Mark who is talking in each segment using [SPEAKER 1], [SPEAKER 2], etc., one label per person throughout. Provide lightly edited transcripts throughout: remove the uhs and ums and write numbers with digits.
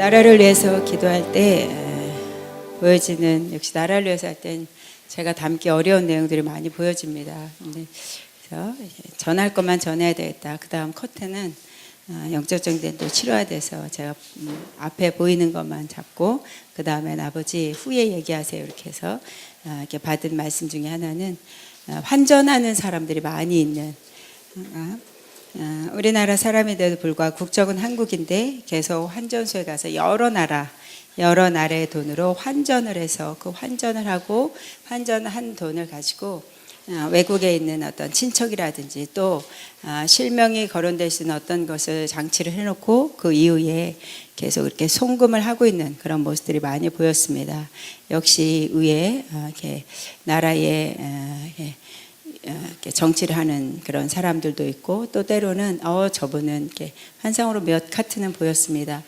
[SPEAKER 1] 나라를 위해서 기도할 때 보여지는, 역시 나라를 위해서 할 땐 제가 담기 어려운 내용들이 많이 보여집니다. 그래서 전할 것만 전해야 되겠다. 그 다음 커튼은 영적 정대도 치러야 돼서 제가 앞에 보이는 것만 잡고 그 다음엔 아버지 후에 얘기하세요 이렇게 해서 이렇게 받은 말씀 중에 하나는 환전하는 사람들이 많이 있는, 우리나라 사람인데도 불구하고 국적은 한국인데 계속 환전소에 가서 여러 나라의 돈으로 환전을 해서 그 환전을 하고 환전한 돈을 가지고 외국에 있는 어떤 친척이라든지 또 실명이 거론될 수 있는 어떤 것을 장치를 해놓고 그 이후에 계속 이렇게 송금을 하고 있는 그런 모습들이 많이 보였습니다. 역시 위에 이렇게 나라에 이렇게 정치를 하는 그런 사람들도 있고 또 때로는 저분은 이렇게 환상으로 몇 카트는 보였습니다.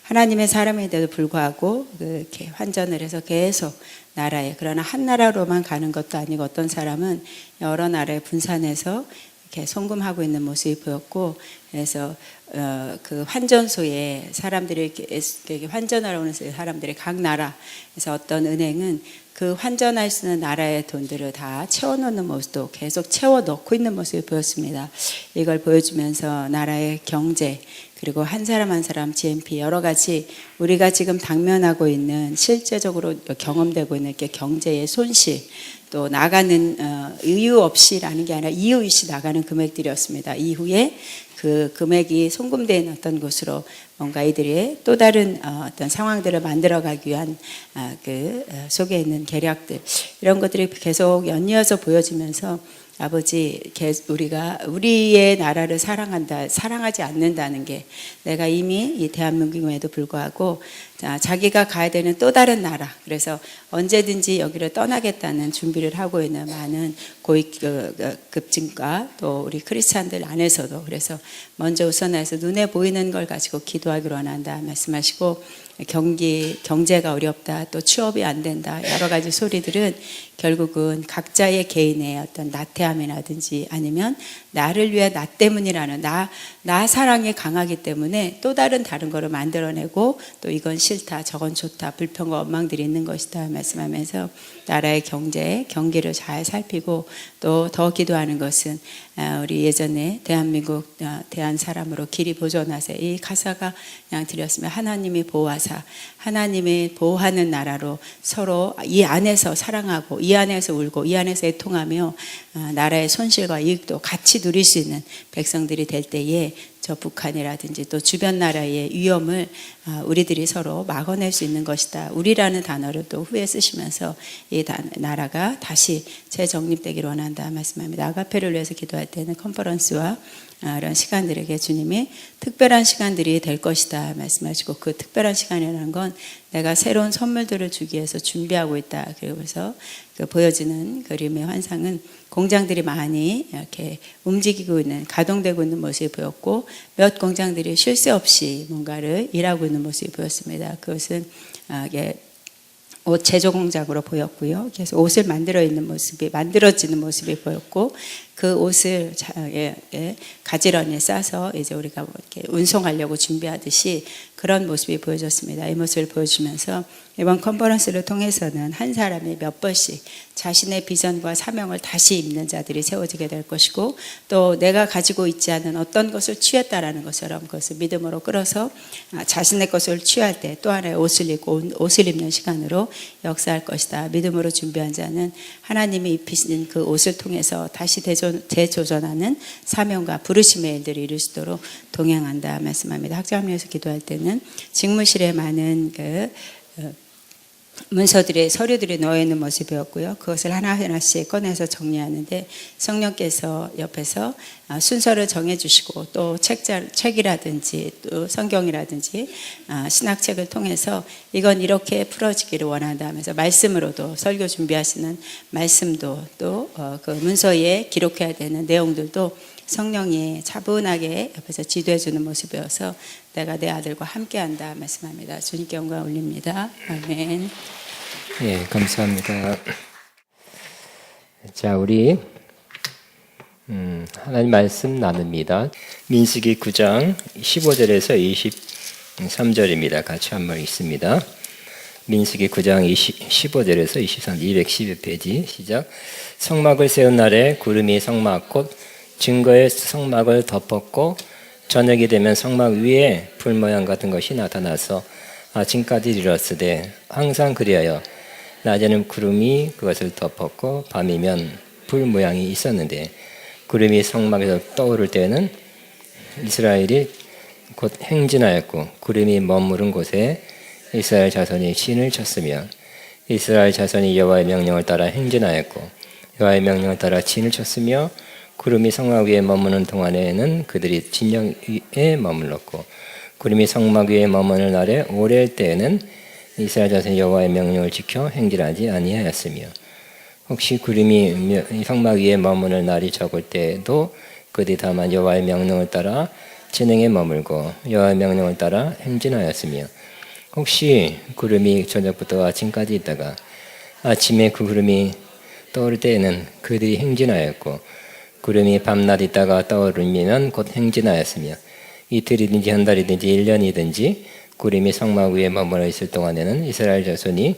[SPEAKER 1] 하나님의 사람인데도 불구하고 이렇게 환전을 해서 계속 나라에, 그러나 한 나라로만 가는 것도 아니고 어떤 사람은 여러 나라에 분산해서 이렇게 송금하고 있는 모습이 보였고, 그래서 그 환전소에 사람들이 이렇게 환전하러 오는 사람들이 각 나라에서 어떤 은행은 그 환전할 수 있는 나라의 돈들을 다 채워놓는 모습도 계속 채워넣고 있는 모습이 보였습니다. 이걸 보여주면서 나라의 경제, 그리고 한 사람 한 사람 GNP 여러 가지 우리가 지금 당면하고 있는 실제적으로 경험되고 있는 이렇게 경제의 손실, 또 나가는 이유 없이라는 게 아니라 이유 없이 나가는 금액들이었습니다. 이후에 그 금액이 송금된 어떤 곳으로 뭔가 이들이 또 다른 어떤 상황들을 만들어가기 위한 그 속에 있는 계략들, 이런 것들이 계속 연이어서 보여지면서 아버지, 우리가 우리의 나라를 사랑하지 않는다는 게, 내가 이미 이 대한민국임에도 불구하고 자기가 가야 되는 또 다른 나라, 그래서 언제든지 여기를 떠나겠다는 준비를 하고 있는 많은 고위급진과 또 우리 크리스찬들 안에서도, 그래서 먼저 우선해서 눈에 보이는 걸 가지고 기도하기로 원한다 말씀하시고, 경제가 어렵다, 또 취업이 안 된다, 여러 가지 소리들은 결국은 각자의 개인의 어떤 나태함이라든지 아니면 나를 위해 나 때문이라는 나 사랑이 강하기 때문에 또 다른 거를 만들어내고, 또 이건 싫다, 저건 좋다, 불평과 원망들이 있는 것이다 말씀하면서 나라의 경기를 잘 살피고, 또 더 기도하는 것은 우리 예전에 대한민국 대한 사람으로 길이 보존하세요, 이 가사가 그냥 드렸으면 하나님이 보호하사 하나님이 보호하는 나라로 서로 이 안에서 사랑하고 이 안에서 울고 이 안에서 애통하며 나라의 손실과 이익도 같이 누릴 수 있는 백성들이 될 때에 저 북한이라든지 또 주변 나라의 위험을 우리들이 서로 막아낼 수 있는 것이다. 우리라는 단어를 또 후에 쓰시면서 이 나라가 다시 재정립되기를 원한다 말씀합니다. 아가페를 위해서 기도할 때는 컨퍼런스와 이런 시간들에게 주님이 특별한 시간들이 될 것이다 말씀하시고, 그 특별한 시간이라는 건 내가 새로운 선물들을 주기 위해서 준비하고 있다. 그래서 그 보여지는 그림의 환상은 공장들이 많이 이렇게 움직이고 있는, 가동되고 있는 모습이 보였고, 몇 공장들이 쉴 새 없이 뭔가를 일하고 있는 모습이 보였습니다. 그것은 옷 제조 공장으로 보였고요. 그래서 옷을 만들어지는 모습이 보였고, 그 옷을 가지런히 싸서 이제 우리가 이렇게 운송하려고 준비하듯이 그런 모습이 보여졌습니다. 이 모습을 보여주면서 이번 컨퍼런스를 통해서는 한 사람이 몇 번씩 자신의 비전과 사명을 다시 입는 자들이 세워지게 될 것이고, 또 내가 가지고 있지 않은 어떤 것을 취했다라는 것처럼 그것을 믿음으로 끌어서 자신의 것을 취할 때 또 하나의 옷을 입고 옷을 입는 시간으로 역사할 것이다. 믿음으로 준비한 자는 하나님이 입히신 그 옷을 통해서 다시 재조전하는 사명과 부르심의 일들을 이룰 수 있도록 동행한다 말씀합니다. 학자합리에서 기도할 때는 직무실에 많은 문서들의 서류들이 놓여 있는 모습이었고요. 그것을 하나하나씩 꺼내서 정리하는데 성령께서 옆에서 순서를 정해주시고, 또 책이라든지 또 성경이라든지 신학책을 통해서 이건 이렇게 풀어지기를 원한다 하면서 말씀으로도 설교 준비하시는 말씀도 또 그 문서에 기록해야 되는 내용들도 성령이 차분하게 옆에서 지도해 주는 모습이어서 내가 내 아들과 함께한다 말씀합니다. 주님께 영광 올립니다. 아멘.
[SPEAKER 2] 예, 감사합니다. 자, 우리 하나님 말씀 나눕니다. 민수기 9장 15절에서 23절입니다. 같이 한번 읽습니다. 민수기 9장 15절에서 23, 212페이지 시작. 성막을 세운 날에 구름이 성막 곧 증거의 성막을 덮었고 저녁이 되면 성막 위에 불 모양 같은 것이 나타나서 아침까지 이르렀으되 항상 그리하여 낮에는 구름이 그것을 덮었고 밤이면 불 모양이 있었는데 구름이 성막에서 떠오를 때에는 이스라엘이 곧 행진하였고 구름이 머무른 곳에 이스라엘 자손이 진을 쳤으며 이스라엘 자손이 여호와의 명령을 따라 행진하였고 여호와의 명령을 따라 진을 쳤으며 구름이 성막 위에 머무는 동안에는 그들이 진영 위에 머물렀고 구름이 성막 위에 머무는 날에 오래 때에는 이스라엘 자손이 여호와의 명령을 지켜 행진하지 아니하였으며 혹시 구름이 성막 위에 머무는 날이 적을 때에도 그들이 다만 여호와의 명령을 따라 진행에 머물고 여호와의 명령을 따라 행진하였으며 혹시 구름이 저녁부터 아침까지 있다가 아침에 그 구름이 떠오를 때에는 그들이 행진하였고 구름이 밤낮 있다가 떠오르면 곧 행진하였으며 이틀이든지 한 달이든지 1년이든지 구름이 성막 위에 머물러 있을 동안에는 이스라엘 자손이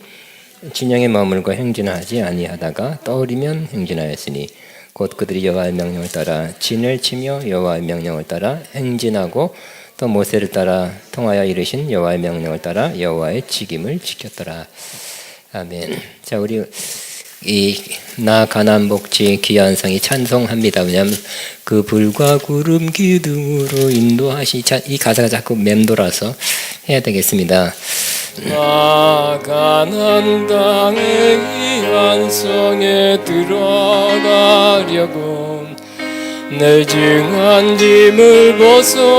[SPEAKER 2] 진영에 머물고 행진하지 아니하다가 떠오르면 행진하였으니 곧 그들이 여호와의 명령을 따라 진을 치며 여호와의 명령을 따라 행진하고 또 모세를 따라 통하여 이르신 여호와의 명령을 따라 여호와의 직임을 지켰더라. 아멘. 자, 우리 나 가난 복지 귀한상이 찬송합니다. 왜냐하면 그 불과 구름 기둥으로 인도하시 이 가사가 자꾸 맴돌아서 해야 되겠습니다. 나 가난 땅의 귀한 성에 들어가려고 내 증한 짐을 벗어버렸네.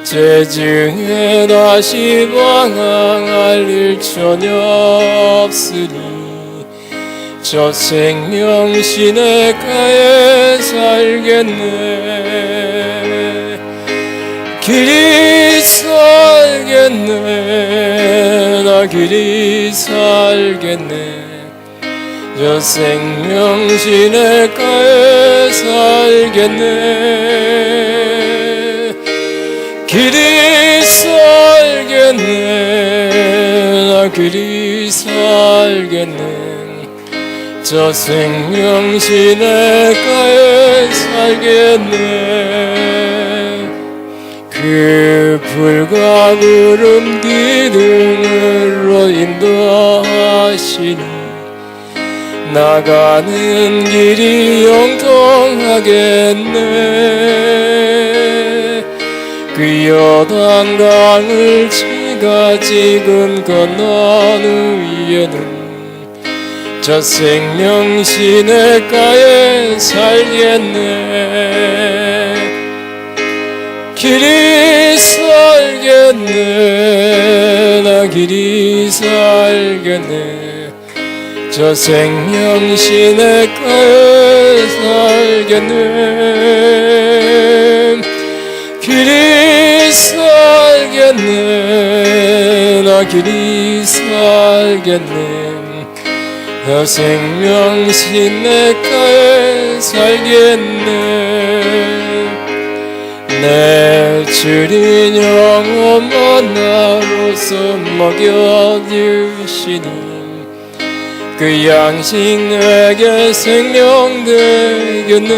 [SPEAKER 2] 재증에 다시 방황할 일 전혀 없으니 저 생명 시냇가에 살겠네. 길이 살겠네. 나 길이 살겠네. 저 생명 시냇가에 살겠네. 길이 살겠네. 나 길이 살겠네. 저 생명 시냇가에 살겠네. 그 불과 구름 기둥으로 인도하시니 나가는 길이 영통하겠네. 그 요단강을 제가 지금 건넌 후에는 저 생명 시냇가에 살겠네. 길이 살겠네. 나 길이 살겠네. 저 생명 시냇가에 살겠네. 길이 살겠네. 나 길이 살겠네. 저 생명 시냇가에 살겠네. 내 주린 영원 나로서 먹여주시니 그 양식 내게 생명 되겠네.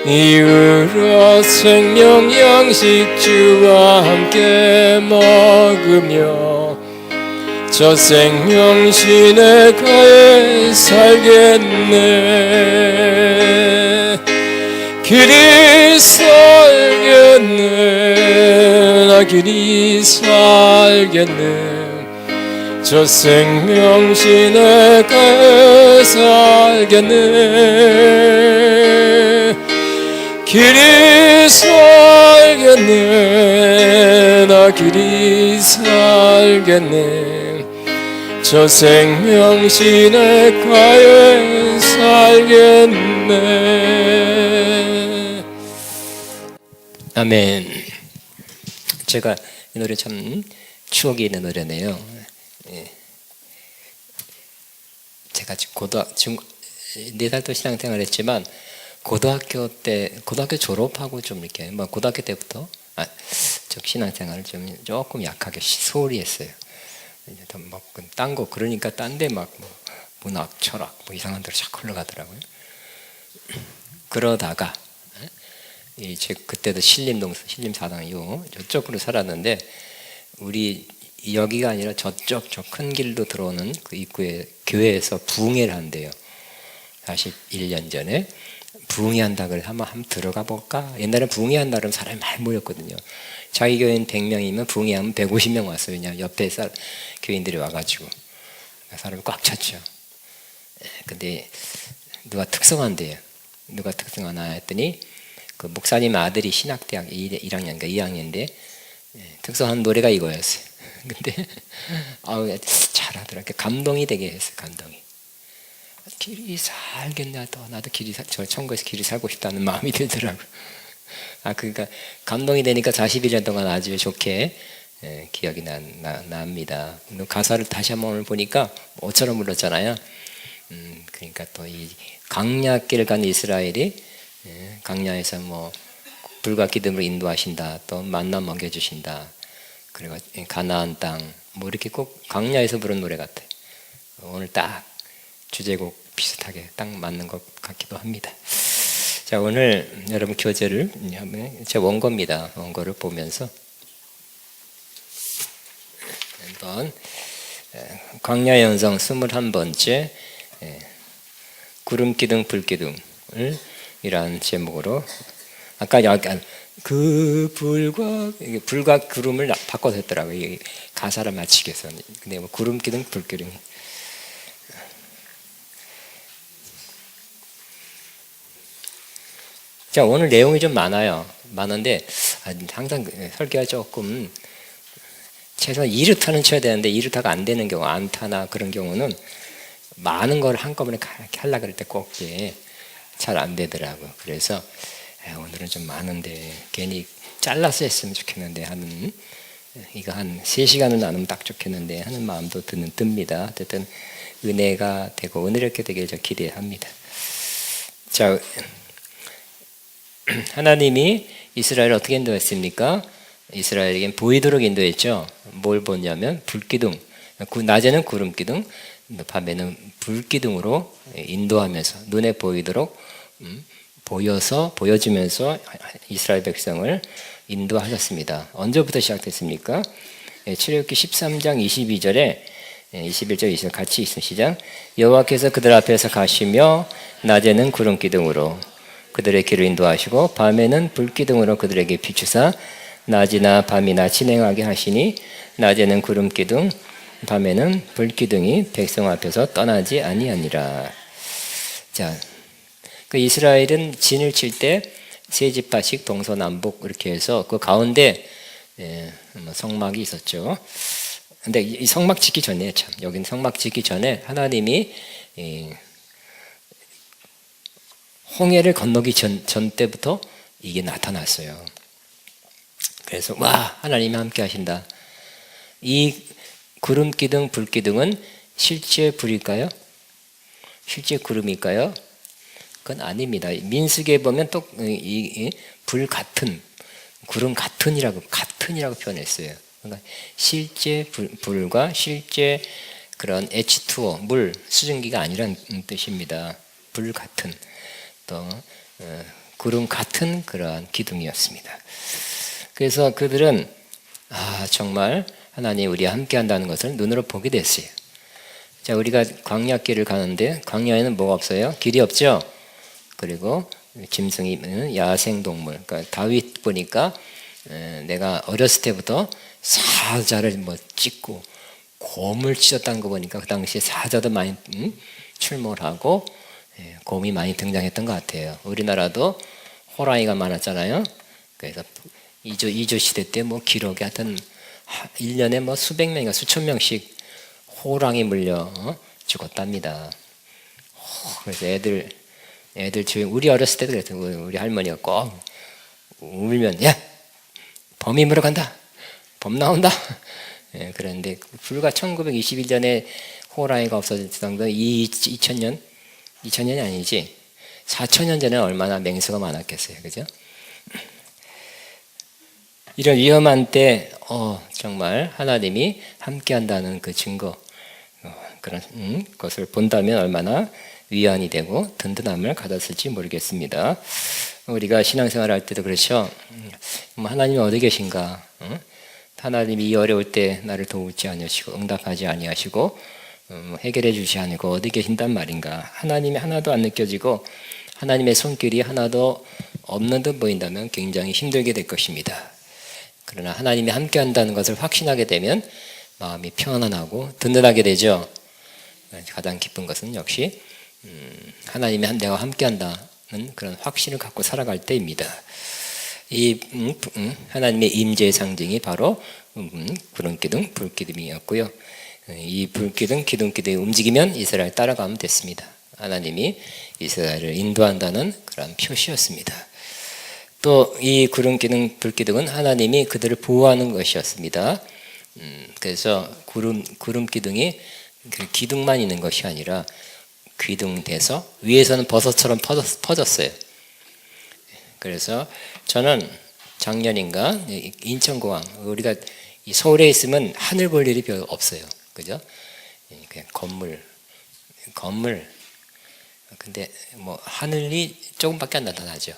[SPEAKER 2] 이후로 생명 양식 주와 함께 먹으며 저 생명 시냇가에 살겠네. 길이 살겠네. 나 길이 살겠네. 저 생명 시냇가에 살겠네. 길이 살겠네. 나 길이 살겠네. 저 생명 시냇가에 살겠네. 아멘. 제가 이 노래 참 추억이 있는 노래네요. 예. 제가 지금 4살 또 신앙생활을 했지만 고등학교 졸업하고 좀 이렇게 뭐 고등학교 때부터 좀 신앙생활을 좀 조금 약하게 소홀히 했어요. 이제 딴거 그러니까 딴 데 막 문학, 철학 뭐 이상한 데로 자꾸 흘러가더라고요. 그러다가 이제 그때도 신림 사당 이후 저쪽으로 살았는데 우리 여기가 아니라 저쪽 저 큰 길로 들어오는 그 입구에 교회에서 부흥회를 한대요. 41년 전에 부흥회 한다 그래서 한번 들어가 볼까? 옛날에 부흥회 한다 그러면 사람이 많이 모였거든요. 자기 교회는 100명이면 부흥회 하면 150명 왔어요. 왜냐하면 옆에 교인들이 와가지고 사람이 꽉 찼죠. 근데 누가 특성한대요. 누가 특성하나 했더니 그 목사님 아들이 신학대학 1학년인가 2학년인데 특성한 노래가 이거였어요. 근데 잘하더라. 감동이 되게 했어요. 감동이. 길이 살겠냐 또 나도 저 천국에서 길이 살고 싶다는 마음이 들더라고. 그러니까 감동이 되니까 41년 동안 아주 좋게 기억이 납니다. 가사를 다시 한번 오늘 보니까 어처럼 불렀잖아요. 그러니까 또 이 광야길을 간 이스라엘이 광야에서 뭐 불과 기름으로 인도하신다. 또 만나 먹여주신다. 그리고 가나안 땅 뭐 이렇게 꼭 광야에서 부른 노래 같아. 오늘 딱 주제곡 비슷하게 딱 맞는 것 같기도 합니다. 자, 오늘 여러분 교재를 제 원고입니다. 원고를 보면서 한번 광야 연성 21번째 구름기둥 불기둥을 이라는 제목으로 아까 약간 그 불과 구름을 바꿔서 했더라고요. 이 가사를 맞추기 위해서. 근데 뭐 구름기둥 불기둥. 자, 오늘 내용이 좀 많은데 항상 설교가 조금 최소한 2루타는 쳐야 되는데 2루타가 안 되는 경우, 안타나 그런 경우는 많은 걸 한꺼번에 하려고 할 때 꼭 잘 안 되더라고. 그래서 오늘은 좀 많은데 괜히 잘라서 했으면 좋겠는데 하는, 이거 한 3시간은 나누면 딱 좋겠는데 하는 마음도 듭니다. 어쨌든 은혜가 되고 은혜롭게 되길 저 기대합니다. 자, 하나님이 이스라엘을 어떻게 인도했습니까? 이스라엘에겐 보이도록 인도했죠. 뭘 보냐면 불기둥, 낮에는 구름기둥, 밤에는 불기둥으로 인도하면서 눈에 보이도록 보여주면서 이스라엘 백성을 인도하셨습니다. 언제부터 시작됐습니까? 출애굽기 13장 22절에 21절 22절 같이 있으시죠. 여호와께서 그들 앞에서 가시며 낮에는 구름기둥으로 그들의 길을 인도하시고 밤에는 불기둥으로 그들에게 비추사 낮이나 밤이나 진행하게 하시니 낮에는 구름기둥 밤에는 불기둥이 백성 앞에서 떠나지 아니하니라. 자, 그 이스라엘은 진을 칠 때 세 지파씩 동서남북 이렇게 해서 그 가운데 성막이 있었죠. 근데 이 성막 짓기 전에 참 여기는 성막 짓기 전에 하나님이 홍해를 건너기 전 때부터 이게 나타났어요. 그래서 와, 하나님이 함께 하신다. 이 구름기둥 불기둥은 실제 불일까요? 실제 구름일까요? 그건 아닙니다. 민수기에 보면 또 이 불 같은, 구름 같은이라고 표현했어요. 그러니까 실제 불과 실제 그런 H2O 물 수증기가 아니라는 뜻입니다. 불 같은, 또 구름 같은 그러한 기둥이었습니다. 그래서 그들은 정말 하나님 우리와 함께 한다는 것을 눈으로 보게 됐어요. 자, 우리가 광야길을 가는데 광야에는 뭐가 없어요? 길이 없죠. 그리고 짐승이 야생동물. 그러니까 다윗 보니까 내가 어렸을 때부터 사자를 찍고 곰을 찢었다는 거 보니까 그 당시에 사자도 많이 출몰하고 곰이 많이 등장했던 것 같아요. 우리나라도 호랑이가 많았잖아요. 그래서 이조 시대 때 기록이 하여튼 1년에 수백 명인가 수천 명씩 호랑이 물려 죽었답니다. 그래서 애들 우리 어렸을 때도 그랬어요. 우리 할머니가 꼭 울면 야, 범이 물어간다, 범 나온다. 그런데 불과 1921년에 호랑이가 없어질 정도 2000년이 아니지 4000년 전에 얼마나 맹수가 많았겠어요. 그죠? 이런 위험한 때 정말 하나님이 함께한다는 그 증거 그런 것을 본다면 얼마나 위안이 되고 든든함을 가졌을지 모르겠습니다. 우리가 신앙생활 할 때도 그렇죠. 하나님이 어디 계신가? 하나님이 이 어려울 때 나를 도우지 아니하시고 응답하지 아니하시고 해결해 주시 않고 어디 계신단 말인가? 하나님이 하나도 안 느껴지고 하나님의 손길이 하나도 없는 듯 보인다면 굉장히 힘들게 될 것입니다. 그러나 하나님이 함께한다는 것을 확신하게 되면 마음이 평안하고 든든하게 되죠. 가장 기쁜 것은 역시 하나님이 내가 함께한다는 그런 확신을 갖고 살아갈 때입니다. 이 하나님의 임재의 상징이 바로 구름기둥, 불기둥이었고요. 이 불기둥, 기둥기둥이 움직이면 이스라엘 따라가면 됐습니다. 하나님이 이스라엘을 인도한다는 그런 표시였습니다. 또 이 구름기둥, 불기둥은 하나님이 그들을 보호하는 것이었습니다. 그래서 구름기둥이 그 기둥만 있는 것이 아니라 기둥돼서 위에서는 버섯처럼 퍼졌어요. 그래서 저는 작년인가 인천공항 우리가 서울에 있으면 하늘 볼 일이 별로 없어요. 그죠? 그냥 건물 근데 뭐 하늘이 조금밖에 안 나타나죠.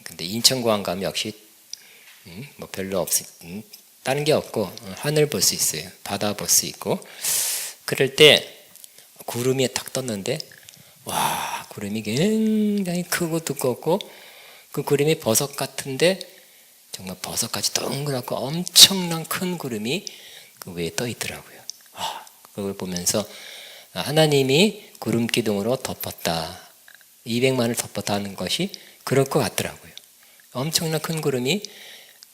[SPEAKER 2] 근데 인천공항 가면 역시 뭐 별로 다른 게 없고 하늘 볼 수 있어요. 바다 볼 수 있고 그럴 때 구름이 탁 떴는데 와 구름이 굉장히 크고 두껍고 그 구름이 버섯 같은데 정말 버섯까지 동그랗고 엄청난 큰 구름이 그 위에 떠 있더라고요. 그걸 보면서 하나님이 구름 기둥으로 덮었다. 200만을 덮었다 하는 것이 그럴 것 같더라고요. 엄청난 큰 구름이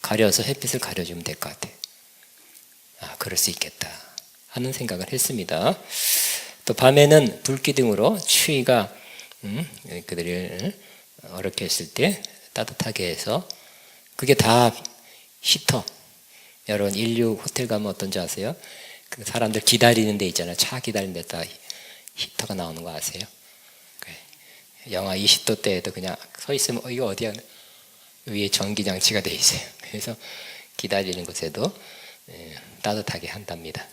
[SPEAKER 2] 가려서 햇빛을 가려주면 될 것 같아요. 그럴 수 있겠다 하는 생각을 했습니다. 또 밤에는 불기둥으로 추위가 그들을 어렵게 했을 때 따뜻하게 해서 그게 다 히터. 여러분 인류 호텔 가면 어떤지 아세요? 그 사람들 기다리는 데 있잖아요. 차 기다리는 데다 히터가 나오는 거 아세요? 영하 20도 때에도 그냥 서 있으면 이거 어디야? 위에 전기장치가 돼 있어요. 그래서 기다리는 곳에도 따뜻하게 한답니다.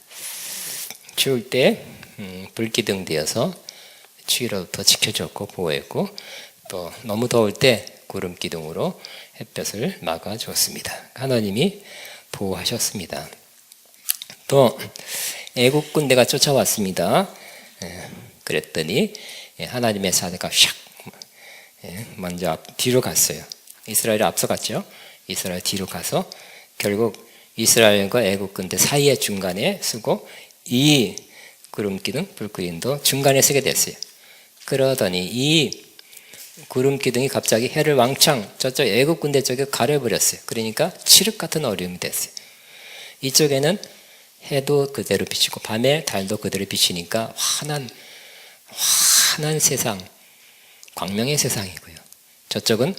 [SPEAKER 2] 추울 때 불기둥 되어서 추위로부터 지켜줬고 보호했고 또 너무 더울 때 구름 기둥으로 햇볕을 막아줬습니다. 하나님이 보호하셨습니다. 또 애국 군대가 쫓아왔습니다. 그랬더니 하나님의 사대가 샥 먼저 뒤로 갔어요. 이스라엘이 앞서갔죠. 이스라엘 뒤로 가서 결국 이스라엘과 애국 군대 사이의 중간에 서고 이 구름기둥, 불기둥도 중간에 서게 됐어요. 그러더니 이 구름기둥이 갑자기 해를 왕창 저쪽 애국 군대 쪽에 가려버렸어요. 그러니까 칠흑 같은 어려움이 됐어요. 이쪽에는 해도 그대로 비치고 밤에 달도 그대로 비치니까 환한 세상, 광명의 세상이고요. 저쪽은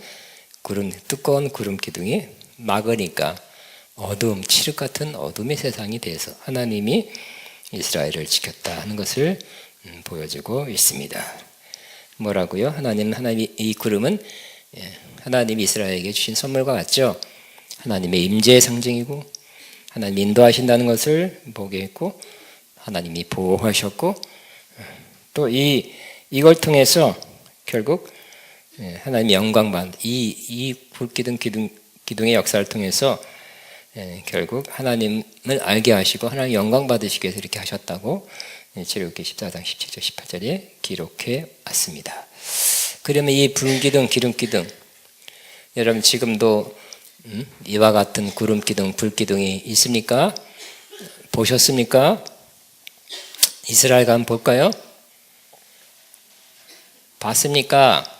[SPEAKER 2] 두꺼운 구름 기둥이 막으니까 어두움, 칠흑 같은 어둠의 세상이 돼서 하나님이 이스라엘을 지켰다 하는 것을 보여주고 있습니다. 뭐라고요? 하나님이 이 구름은 하나님이 이스라엘에게 주신 선물과 같죠. 하나님의 임재의 상징이고 하나님이 인도하신다는 것을 보게 했고 하나님이 보호하셨고 또 이걸 통해서 결국 하나님이 영광받은 이 불기둥 기둥의 역사를 통해서 결국 하나님을 알게 하시고 하나님 영광 받으시기 위해서 이렇게 하셨다고 출애굽기 14장 17절 18절에 기록해 왔습니다. 그러면 이 불기둥 기름기둥 여러분 지금도 이와 같은 구름기둥 불기둥이 있습니까? 보셨습니까? 이스라엘 가면 볼까요? 봤습니까?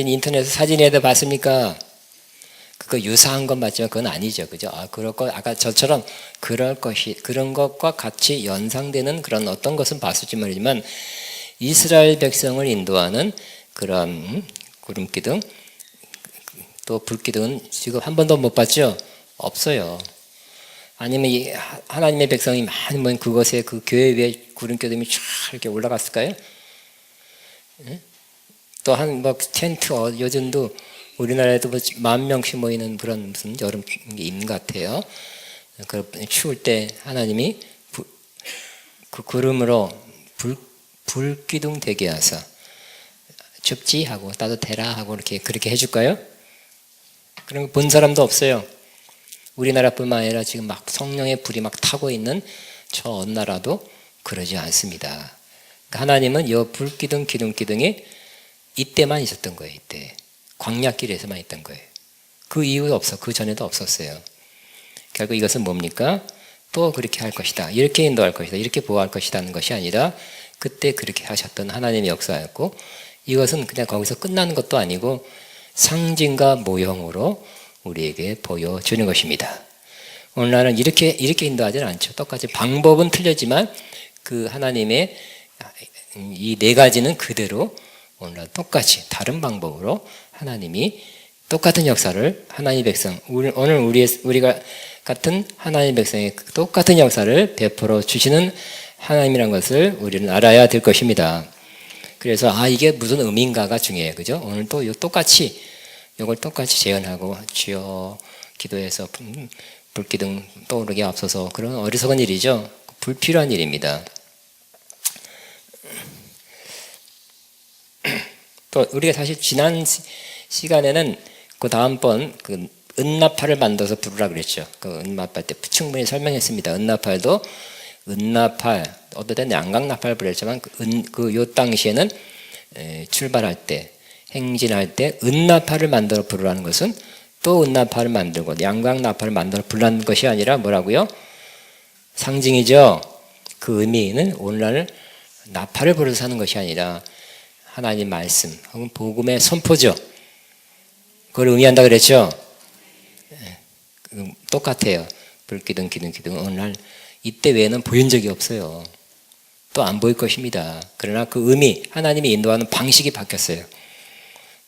[SPEAKER 2] 인터넷 사진에도 봤습니까? 그거 유사한 건 맞지만 그건 아니죠. 그죠? 그럴 거, 아까 저처럼 그런 것과 같이 연상되는 그런 어떤 것은 봤을지 모르지만 이스라엘 백성을 인도하는 그런 구름기둥 또 불기둥은 지금 한 번도 못 봤죠? 없어요. 아니면 이 하나님의 백성이 많이 모인 그것에 그 교회 위에 구름 기둥이 쫙 이렇게 올라갔을까요? 또 한 뭐 텐트 요즘도 우리나라에도 뭐 10,000명씩 모이는 그런 무슨 여름 게 있는 것 같아요. 그 추울 때 하나님이 그 구름으로 불기둥 되게 하사 춥지 하고 따뜻해라 하고 그렇게 해줄까요? 그런 거 본 사람도 없어요. 우리나라뿐만 아니라 지금 막 성령의 불이 막 타고 있는 저 어느 나라도 그러지 않습니다. 그러니까 하나님은 이 불기둥 기둥이 이때만 있었던 거예요. 이때 광야길에서만 있던 거예요. 그 이후에 그 전에도 없었어요. 결국 이것은 뭡니까? 또 그렇게 할 것이다. 이렇게 인도할 것이다. 이렇게 보호할 것이라는 것이 아니라 그때 그렇게 하셨던 하나님의 역사였고, 이것은 그냥 거기서 끝나는 것도 아니고 상징과 모형으로 우리에게 보여주는 것입니다. 오늘날은 이렇게 인도하지는 않죠. 똑같이 방법은 틀렸지만 그 하나님의 이 네 가지는 그대로 오늘날 똑같이 다른 방법으로 하나님이 똑같은 역사를 하나님의 백성, 오늘 우리가 같은 하나님의 백성의 똑같은 역사를 베풀어 주시는 하나님이라는 것을 우리는 알아야 될 것입니다. 그래서 이게 무슨 의미인가가 중요해요. 그죠? 오늘도 이걸 똑같이 재현하고 주여 기도해서 불기둥 떠오르게 앞서서 그런 어리석은 일이죠. 불필요한 일입니다. 또 우리가 사실 지난 시간에는 그 다음번 그 은나팔을 만들어서 부르라 그랬죠. 그 은나팔 때 충분히 설명했습니다. 은나팔 어떨 때는 양각나팔 부르지만 요 당시에는 출발할 때 행진할 때 은나팔을 만들어 부르라는 것은 또 은나팔을 만들고 양각나팔을 만들어 부르라는 것이 아니라 뭐라고요? 상징이죠. 그 의미는 오늘날 나팔을 불어서 하는 것이 아니라 하나님 말씀 혹은 복음의 선포죠. 그걸 의미한다 그랬죠. 똑같아요. 불기둥 기둥 오늘날 이때 외에는 보인 적이 없어요. 또 안 보일 것입니다. 그러나 그 의미, 하나님이 인도하는 방식이 바뀌었어요.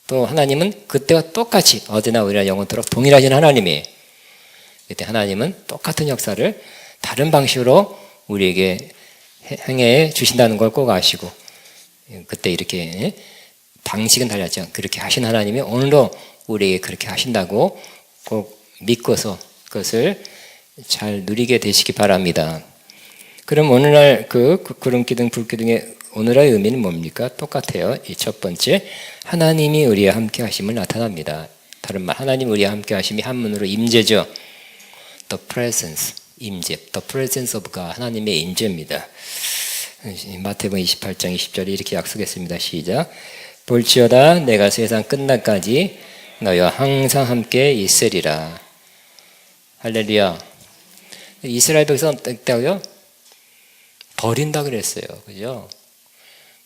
[SPEAKER 2] 또 하나님은 그때와 똑같이 어제나 오늘이나 영원토록 동일하신 하나님이에요. 그때 하나님은 똑같은 역사를 다른 방식으로 우리에게 행해 주신다는 걸 꼭 아시고, 그때 이렇게 방식은 달랐죠. 그렇게 하신 하나님이 오늘도 우리에게 그렇게 하신다고 꼭 믿고서 그것을 잘 누리게 되시기 바랍니다. 그럼 오늘날 그 구름기둥 불기둥의 오늘의 의미는 뭡니까? 똑같아요. 이 첫 번째, 하나님이 우리와 함께 하심을 나타납니다. 다른 말, 하나님 우리와 함께 하심이 한문으로 임재죠. The presence, 임재. The presence of God, 하나님의 임재입니다. 마태복음 28장 20절에 이렇게 약속했습니다. 시작. 볼지어다 내가 세상 끝날까지 너희와 항상 함께 있으리라. 할렐루야. 이스라엘 백성 어땠다고요? 버린다 그랬어요. 그죠?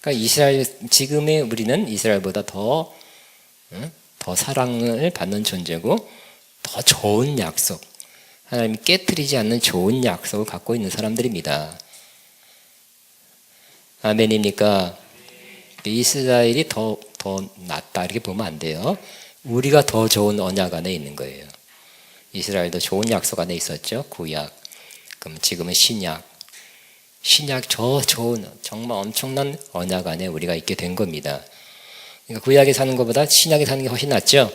[SPEAKER 2] 그러니까 지금의 우리는 이스라엘보다 더 사랑을 받는 존재고 더 좋은 약속, 하나님이 깨트리지 않는 좋은 약속을 갖고 있는 사람들입니다. 아멘입니까? 이스라엘이 더 낫다 이렇게 보면 안 돼요. 우리가 더 좋은 언약 안에 있는 거예요. 이스라엘도 좋은 약속 안에 있었죠. 구약. 그럼 지금은 신약 저 좋은 정말 엄청난 언약 안에 우리가 있게 된 겁니다. 그러니까 구약에 사는 것보다 신약에 사는 게 훨씬 낫죠.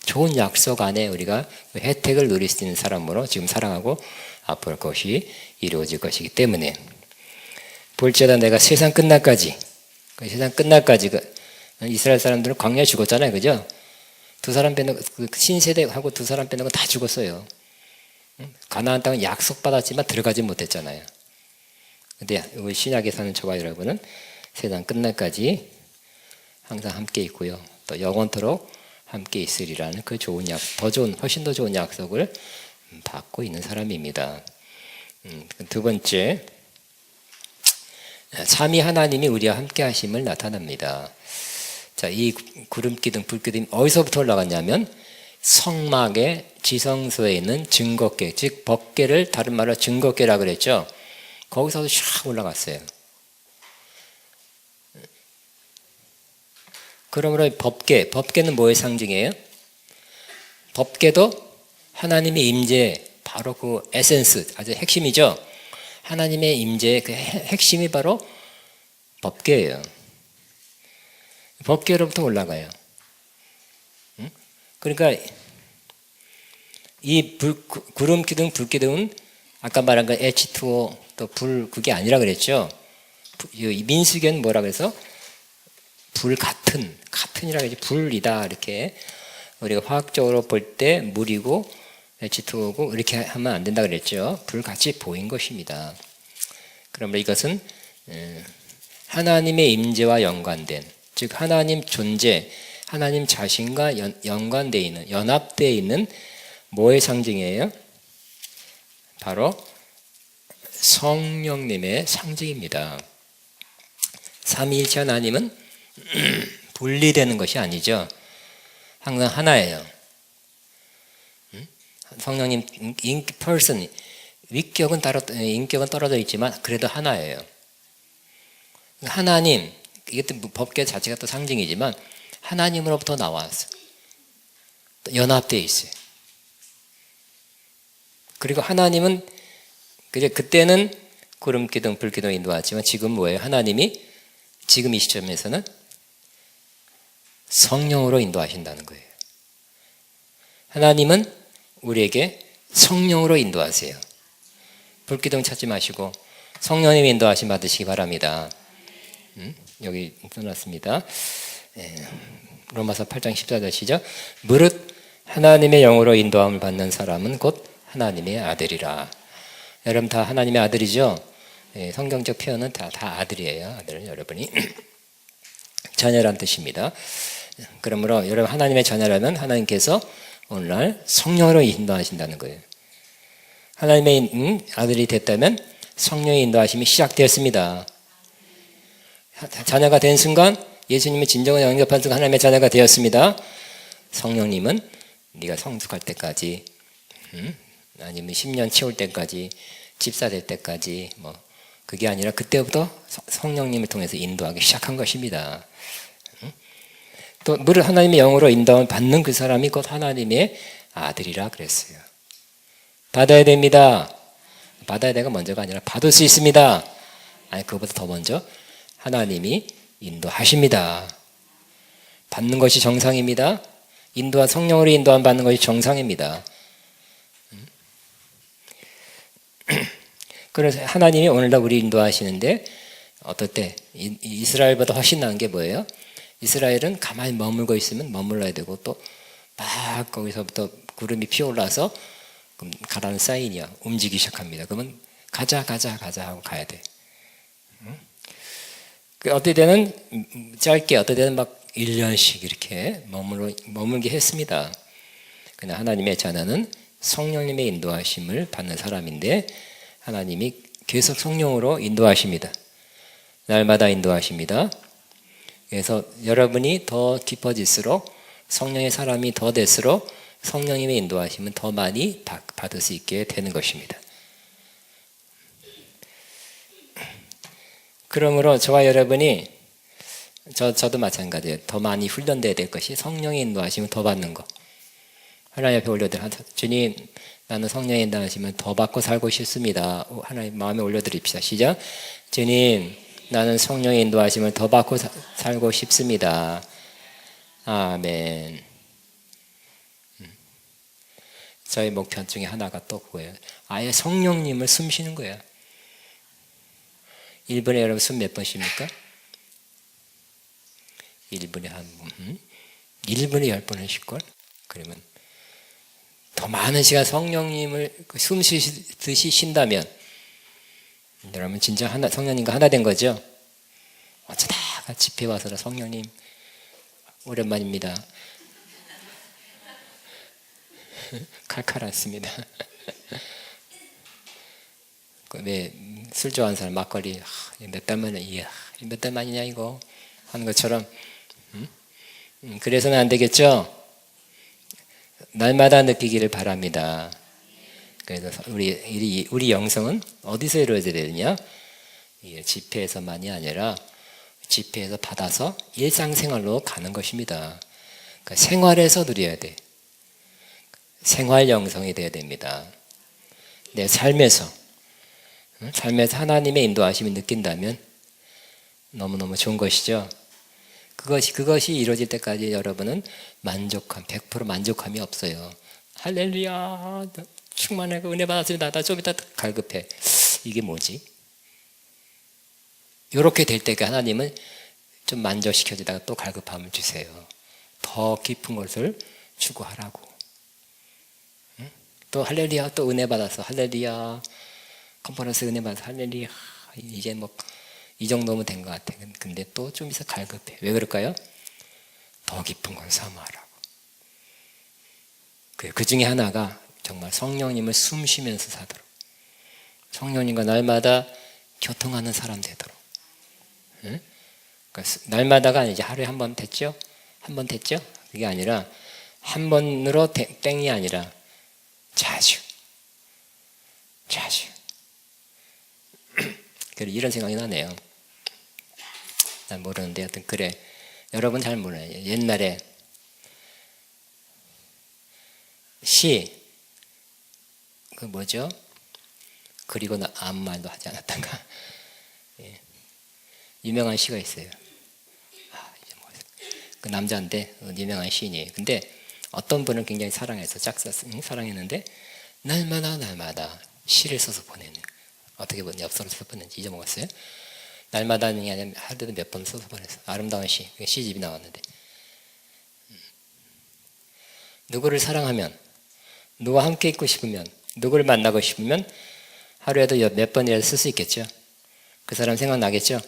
[SPEAKER 2] 좋은 약속 안에 우리가 혜택을 누릴 수 있는 사람으로 지금 살아가고 앞으로 그것이 이루어질 것이기 때문에, 볼지어다 내가 세상 끝날까지 이스라엘 사람들은 광야에 죽었잖아요. 그죠? 두 사람 빼는 신세대하고 두 사람 빼는 건 다 죽었어요. 가나안 땅은 약속받았지만 들어가지 못했잖아요. 근데 우리 신약에 사는 저와 여러분은 세상 끝날까지 항상 함께 있고요. 또 영원토록 함께 있으리라는 그 좋은 훨씬 더 좋은 약속을 받고 있는 사람입니다. 두 번째, 삼위 하나님이 우리와 함께 하심을 나타납니다. 자, 이 구름기둥, 불기둥이 어디서부터 올라갔냐면 성막의 지성소에 있는 증거궤, 즉 법궤를 다른 말로 증거궤라 그랬죠. 거기서도 샥 올라갔어요. 그러므로 법궤는 뭐의 상징이에요? 법궤도 하나님의 임재, 바로 그 에센스, 아주 핵심이죠. 하나님의 임재의 그 핵심이 바로 법궤예요. 법궤로부터 올라가요. 그러니까 이 구름 기둥, 불 기둥은 아까 말한 그 H2O 또 불 그게 아니라 그랬죠. 이 민수기는 뭐라 그래서 불 같은이라 그러지 불이다 이렇게 우리가 화학적으로 볼 때 물이고 H2O고 이렇게 하면 안 된다 그랬죠. 불같이 보인 것입니다. 그러므로 이것은 하나님의 임재와 연관된 즉 하나님 존재, 하나님 자신과 연관되어 있는 연합되어 있는 뭐의 상징이에요? 바로 성령님의 상징입니다. 삼위일체 하나님은 분리되는 것이 아니죠. 항상 하나예요. 성령님 person 인격은 떨어져 있지만 그래도 하나예요. 하나님 이게 법계 자체가 또 상징이지만 하나님으로부터 나와서 연합되어 있어요. 그리고 하나님은 그때는 구름기둥, 불기둥 인도하지만 지금 뭐예요? 하나님이 지금 이 시점에서는 성령으로 인도하신다는 거예요. 하나님은 우리에게 성령으로 인도하세요. 불기둥 찾지 마시고 성령님의 인도하심 받으시기 바랍니다. 여기 써놨습니다. 로마서 8장 14절 시작. 무릇 하나님의 영으로 인도함을 받는 사람은 곧 하나님의 아들이라. 여러분 다 하나님의 아들이죠? 성경적 표현은 다 아들이에요. 아들은 여러분이 자녀란 뜻입니다. 그러므로 여러분 하나님의 자녀라면 하나님께서 오늘날 성령으로 인도하신다는 거예요. 하나님의 아들이 됐다면 성령의 인도하심이 시작되었습니다. 자녀가 된 순간 예수님의 진정한 영접한 순간 하나님의 자녀가 되었습니다. 성령님은 네가 성숙할 때까지 아니면 10년 채울 때까지 집사 될 때까지 뭐 그게 아니라 그때부터 성령님을 통해서 인도하기 시작한 것입니다. 또 무릇 하나님의 영으로 인도함을 받는 그 사람이 곧 하나님의 아들이라 그랬어요. 받아야 됩니다. 받아야 되가 먼저가 아니라 받을 수 있습니다. 아니 그것보다 더 먼저 하나님이 인도하십니다. 받는 것이 정상입니다. 성령으로 인도함 받는 것이 정상입니다. 그래서 하나님이 오늘날 우리 인도하시는데 어떨 때 이스라엘보다 훨씬 나은 게 뭐예요? 이스라엘은 가만히 머물고 있으면 머물러야 되고 또 막 거기서부터 구름이 피어올라서 가라는 사인이야. 움직이기 시작합니다. 그러면 가자 하고 가야 돼. 어떨 때는 짧게 어떨 때는 막 1년씩 이렇게 머물게 했습니다. 그러나 하나님의 자녀는 성령님의 인도하심을 받는 사람인데 하나님이 계속 성령으로 인도하십니다. 날마다 인도하십니다. 그래서 여러분이 더 깊어질수록 성령의 사람이 더 될수록 성령님의 인도하심은 더 많이 받을 수 있게 되는 것입니다. 그러므로 저와 여러분이 저도 마찬가지예요. 더 많이 훈련돼야 될 것이 성령의 인도하심을 더 받는 것. 하나님 앞에 올려드려 주님 나는 성령의 인도하심을 더 받고 살고 싶습니다. 하나님 마음에 올려드립시다. 시작. 주님 나는 성령의 인도하심을 더 받고 살고 싶습니다. 아멘. 저희 목표 중에 하나가 또 그거예요. 아예 성령님을 숨쉬는 거예요. 1분에 여러분 숨 몇 번 쉽니까? 1분에 1분에 10번은 쉴걸? 그러면 더 많은 시간 성령님을 숨 쉬듯이 쉰다면 여러분 진짜 성령님과 하나 된 거죠? 어쩌다가 집회 와서 성령님 오랜만입니다. 칼칼 않습니다. 왜 술 좋아하는 사람 막걸리 몇 달 만에 몇 달 만이냐 이거 하는 것처럼 그래서는 안 되겠죠? 날마다 느끼기를 바랍니다. 그래서 우리 영성은 어디서 이루어져야 되느냐? 집회에서만이 아니라 집회에서 받아서 일상생활로 가는 것입니다. 그러니까 생활에서 누려야 돼. 생활 영성이 되어야 됩니다. 내 삶에서 하나님의 인도하심을 느낀다면 너무너무 좋은 것이죠. 그것이 이루어질 때까지 여러분은 100% 만족함이 없어요. 할렐루야, 충만하고 은혜 받았습니다. 나 좀 이따 갈급해. 이게 뭐지? 이렇게 될 때 하나님은 좀 만족시켜주다가 또 갈급함을 주세요. 더 깊은 것을 추구하라고. 또 할렐루야, 또 은혜 받아서 할렐루야, 컨퍼런스 은혜 받아서 할렐루야. 이제 뭐 이 정도면 된 것 같아. 근데 또 좀 있어 갈급해. 왜 그럴까요? 더 깊은 걸 사모하라고. 그 중에 하나가 정말 성령님을 숨 쉬면서 사도록, 성령님과 날마다 교통하는 사람 되도록. 응? 그러니까 날마다가 이제 하루에 한 번 됐죠? 한 번 됐죠? 그게 아니라 한 번으로 땡이 아니라 자주. 그래, 이런 생각이 나네요. 난 모르는데 하여튼 그래. 여러분 잘 몰라요. 옛날에 시, 그 뭐죠? 그리고 나 아무 말도 하지 않았던가. 예. 유명한 시가 있어요. 이제 그 남자인데 유명한 시인이에요. 근데 어떤 분을 굉장히 사랑해서 사랑했는데 날마다 시를 써서 보내는. 어떻게 보면 엽서를 써서 보냈는지 잊어먹었어요. 날마다는 아니라 하루에도 몇 번 써서 보냈어요. 아름다운 시집이 나왔는데, 누구를 사랑하면, 누구와 함께 있고 싶으면, 누구를 만나고 싶으면 하루에도 몇 번이라도 쓸 수 있겠죠. 그 사람 생각나겠죠.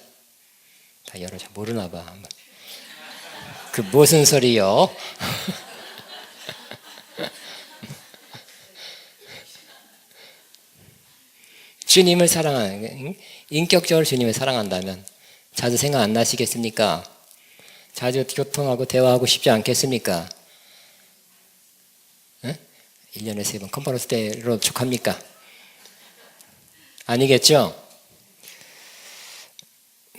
[SPEAKER 2] 다 여러 잘 모르나 봐. 그 무슨 소리요? 주님을 사랑하는, 인격적으로 주님을 사랑한다면 자주 생각 안 나시겠습니까? 자주 교통하고 대화하고 싶지 않겠습니까? 1년에 3번 컨퍼런스 때로 족합니까? 아니겠죠?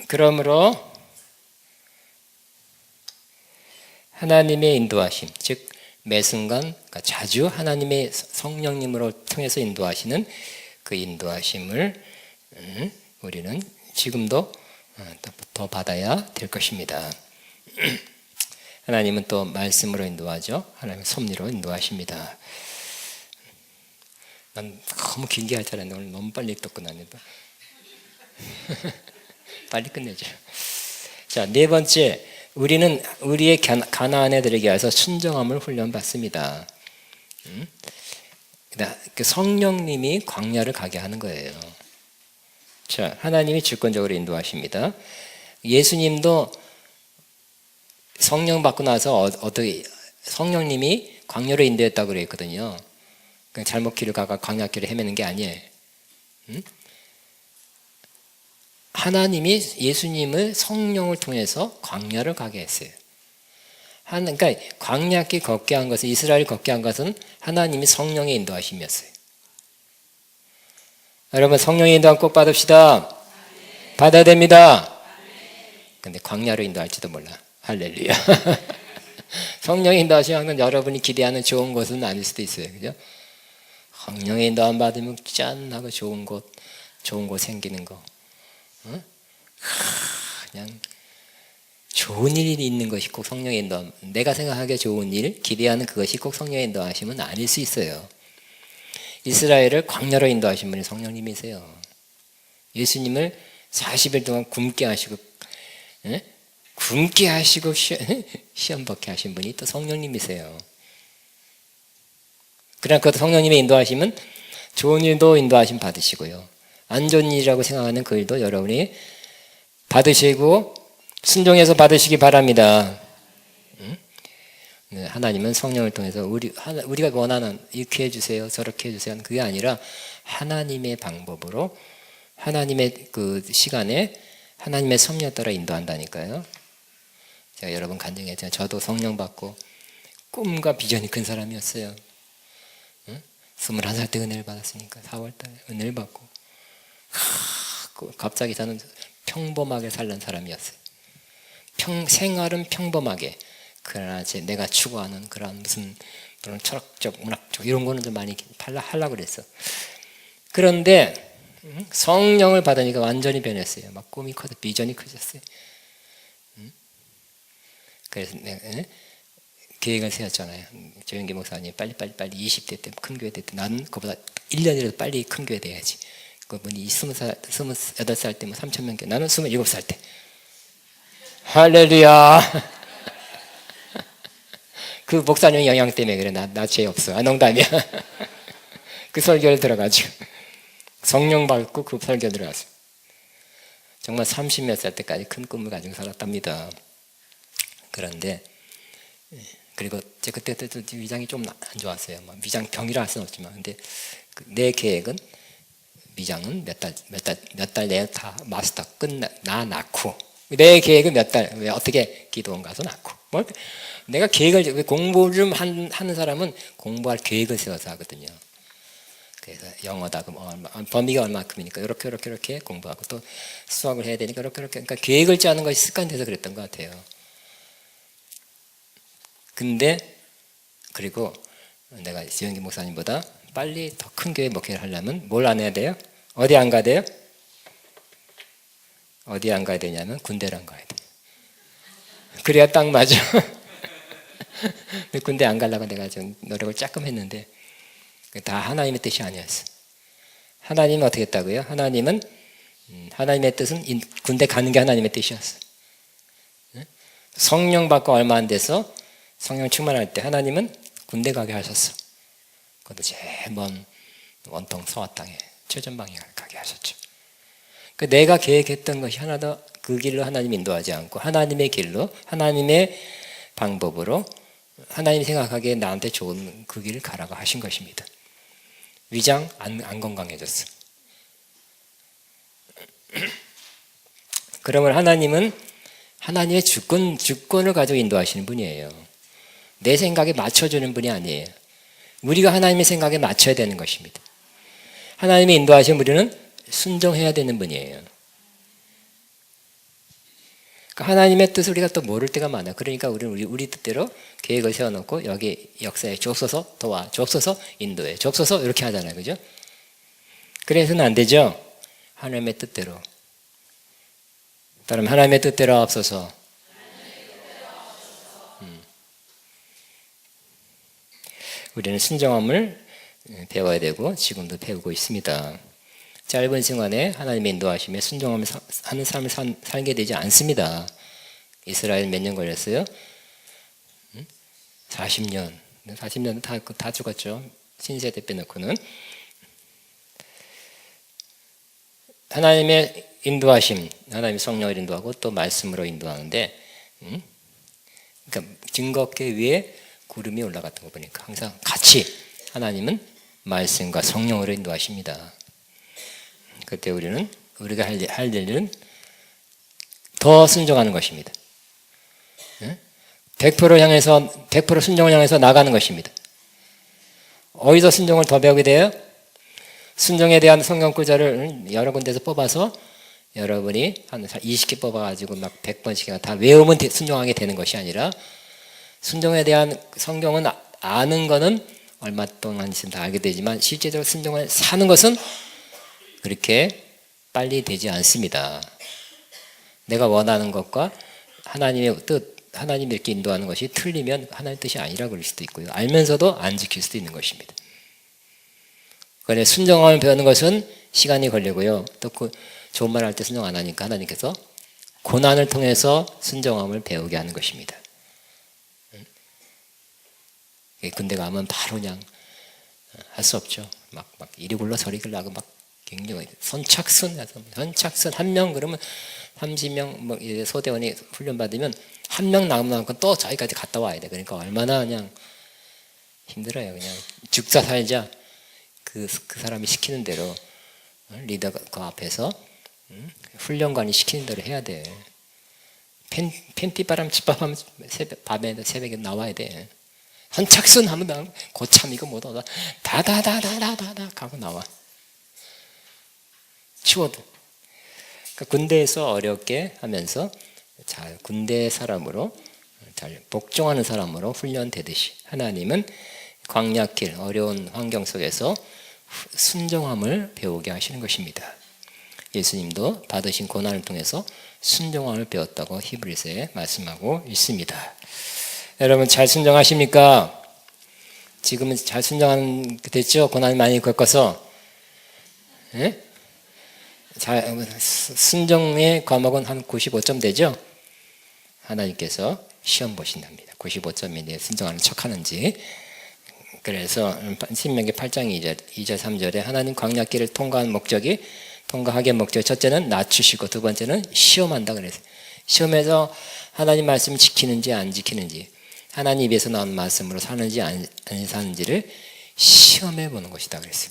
[SPEAKER 2] 그러므로 하나님의 인도하심, 즉 매순간, 그러니까 자주 하나님의 성령님으로 통해서 인도하시는 그 인도하심을 우리는 지금도 더 받아야 될 것입니다. 하나님은 또 말씀으로 인도하죠. 하나님은 섭리로 인도하십니다. 난 너무 길게 할 줄 알았는데 오늘 너무 빨리 또 끝났네. 빨리 끝내죠. 자, 네 번째, 우리는 우리의 가나안 애들에게 와서 순정함을 훈련받습니다. 그 성령님이 광야를 가게 하는 거예요. 자, 하나님이 주권적으로 인도하십니다. 예수님도 성령 받고 나서 어떻게 성령님이 광야로 인도했다고 그랬거든요. 그냥 잘못 길을 가가 광야길을 헤매는 게 아니에요. 하나님이 예수님을 성령을 통해서 광야를 가게 했어요. 그러니까 광야길 걷게 한 것은, 이스라엘이 걷게 한 것은 하나님이 성령의 인도하심이었어요. 여러분 성령의 인도함 꼭 받읍시다. 받아야 됩니다. 근데 광야로 인도할지도 몰라. 할렐루야. 성령의 인도하심은 여러분이 기대하는 좋은 것은 아닐 수도 있어요. 그죠? 성령의 인도함 받으면 짠 하고 좋은 곳 생기는 거. 그냥 좋은 일이 있는 것이 꼭 성령의 인도함, 내가 생각하기에 좋은 일, 기대하는 그것이 꼭 성령의 인도하심은 아닐 수 있어요. 이스라엘을 광야로 인도하신 분이 성령님이세요. 예수님을 40일 동안 굶게 하시고 시험 받게 하신 분이 또 성령님이세요. 그러나 그 성령님의 인도하심은 좋은 일도 인도하심 받으시고요, 안 좋은 일이라고 생각하는 그 일도 여러분이 받으시고 순종해서 받으시기 바랍니다. 하나님은 성령을 통해서 우리가 원하는 이렇게 해주세요, 저렇게 해주세요, 그게 아니라 하나님의 방법으로, 하나님의 그 시간에 하나님의 섭리에 따라 인도한다니까요. 제가 여러 번 간증했잖아요. 저도 성령 받고 꿈과 비전이 큰 사람이었어요. 21살 때 은혜를 받았으니까 4월달에 은혜를 받고 갑자기 저는 평범하게 살던 사람이었어요. 생활은 평범하게, 그러나 내가 추구하는 그런 무슨 철학적, 문학적 이런 거는 좀 많이 하려고 그랬어. 그런데 성령을 받으니까 완전히 변했어요. 막 꿈이 커서 비전이 커졌어요. 그래서 계획을 세웠잖아요. 조영기 목사님 빨리 20대 때 큰 교회 때 나는 그보다 1년이라도 빨리 큰 교회 돼야지. 그분이 28살 때 뭐 3,000명 교회, 나는 27살 때. 할렐루야. 그 목사님 영향 때문에 그래. 나 죄 없어. 농담이야. 그 설교를 들어가지고 성령 받고 그 설교 들어갔어요. 정말 30몇 살 때까지 큰 꿈을 가지고 살았답니다. 그런데 그리고 그때도 위장이 좀 안 좋았어요. 위장 병이라 할 수는 없지만, 근데 내 계획은 위장은 몇 달 내에 다 마스터 나 낳고, 내 계획은 몇 달, 왜 어떻게 기도원 가서 낳고, 내가 계획을, 공부 좀 하는 사람은 공부할 계획을 세워서 하거든요. 그래서 영어다 그럼 범위가 얼마큼이니까 이렇게 공부하고, 또 수학을 해야 되니까 이렇게 그러니까 계획을 짜는 것이 습관돼서 그랬던 것 같아요. 근데 그리고 내가 지영기 목사님보다 빨리 더 큰 교회 목회를 하려면 뭘 안 해야 돼요? 어디 안 가야 돼요? 어디 안 가야 되냐면 군대를 안 가야 돼요. 그래야 딱 맞아. 군대 안 가려고 내가 좀 노력을 조금 했는데 다 하나님의 뜻이 아니었어. 하나님은 어떻게 했다고요? 하나님의 뜻은 군대 가는 게 하나님의 뜻이었어. 성령 받고 얼마 안 돼서 성령 충만할 때 하나님은 군대 가게 하셨어. 그것도 제일 먼 원통 서화 땅에 최전방에 가게 하셨죠. 내가 계획했던 것이 하나도 그 길로 하나님 인도하지 않고 하나님의 길로, 하나님의 방법으로, 하나님이 생각하기에 나한테 좋은 그 길을 가라고 하신 것입니다. 위장 안 건강해졌어. 그러면 하나님은 하나님의 주권을 가지고 인도하시는 분이에요. 내 생각에 맞춰주는 분이 아니에요. 우리가 하나님의 생각에 맞춰야 되는 것입니다. 하나님의 인도하신 우리는 순종해야 되는 분이에요. 그러니까 하나님의 뜻을 우리가 또 모를 때가 많아요. 그러니까 우리는 우리 뜻대로 계획을 세워놓고 여기 역사에 주옵소서, 도와 주옵소서, 인도해 주옵소서 이렇게 하잖아요. 그죠? 그래서는 안 되죠. 하나님의 뜻대로. 따르면 하나님의 뜻대로 하옵소서. 우리는 순종함을 배워야 되고 지금도 배우고 있습니다. 짧은 시간에 하나님의 인도하심에 순종함을 하는 삶을 살게 되지 않습니다. 이스라엘 몇 년 걸렸어요? 40년. 40년 다 죽었죠. 신세대 빼놓고는. 하나님의 인도하심, 하나님의 성령을 인도하고 또 말씀으로 인도하는데, 그러니까 증거계 위에 구름이 올라갔던 거 보니까 항상 같이 하나님은 말씀과 성령으로 인도하십니다. 그때 우리가 할 일은 더 순종하는 것입니다. 100% 순종을 향해서 나가는 것입니다. 어디서 순종을 더 배우게 돼요? 순종에 대한 성경 구절을 여러 군데서 뽑아서 여러분이 한 20개 뽑아가지고 막 100번씩 다 외우면 순종하게 되는 것이 아니라, 순종에 대한 성경은 아는 거는 얼마 동안 있으면 다 알게 되지만 실제적으로 순종을 사는 것은 그렇게 빨리 되지 않습니다. 내가 원하는 것과 하나님의 뜻, 하나님이 이렇게 인도하는 것이 틀리면 하나님의 뜻이 아니라 그럴 수도 있고요. 알면서도 안 지킬 수도 있는 것입니다. 그런데 순종함을 배우는 것은 시간이 걸리고요. 또 그 좋은 말 할 때 순종 안 하니까 하나님께서 고난을 통해서 순종함을 배우게 하는 것입니다. 군대 가면 바로 그냥 할 수 없죠. 막 이리 굴러 저리 굴러하고 막 굉장히 선착순 한 명 그러면 30명 뭐 소대원이 훈련 받으면 한 명 남으면 또 저기까지 갔다 와야 돼. 그러니까 얼마나 그냥 힘들어요. 그냥 죽자 살자 그 사람이 시키는 대로 리더 그 앞에서 훈련관이 시키는 대로 해야 돼. 팬티바람 집밥하면 새벽에 나와야 돼. 선착순 하면 고참 이거 못 얻어 다다다다다다 가고 나와. 치워도. 그러니까 군대에서 어렵게 하면서 잘 군대 사람으로 잘 복종하는 사람으로 훈련되듯이 하나님은 광야길 어려운 환경 속에서 순종함을 배우게 하시는 것입니다. 예수님도 받으신 고난을 통해서 순종함을 배웠다고 히브리서에 말씀하고 있습니다. 여러분 잘 순종하십니까? 지금은 잘 순종하는 됐죠? 고난을 많이 겪어서. 예? 순종의 과목은 한 95점 되죠? 하나님께서 시험 보신답니다. 95점인데 순종하는 척하는지. 그래서 신명기 8장 2절 3절에 하나님 광야길을 통과하게 목적이 첫째는 낮추시고 두 번째는 시험한다 그랬어요. 시험해서 하나님 말씀 지키는지 안 지키는지, 하나님 입에서 나온 말씀으로 사는지 안 사는지를 시험해 보는 것이다 그랬어요.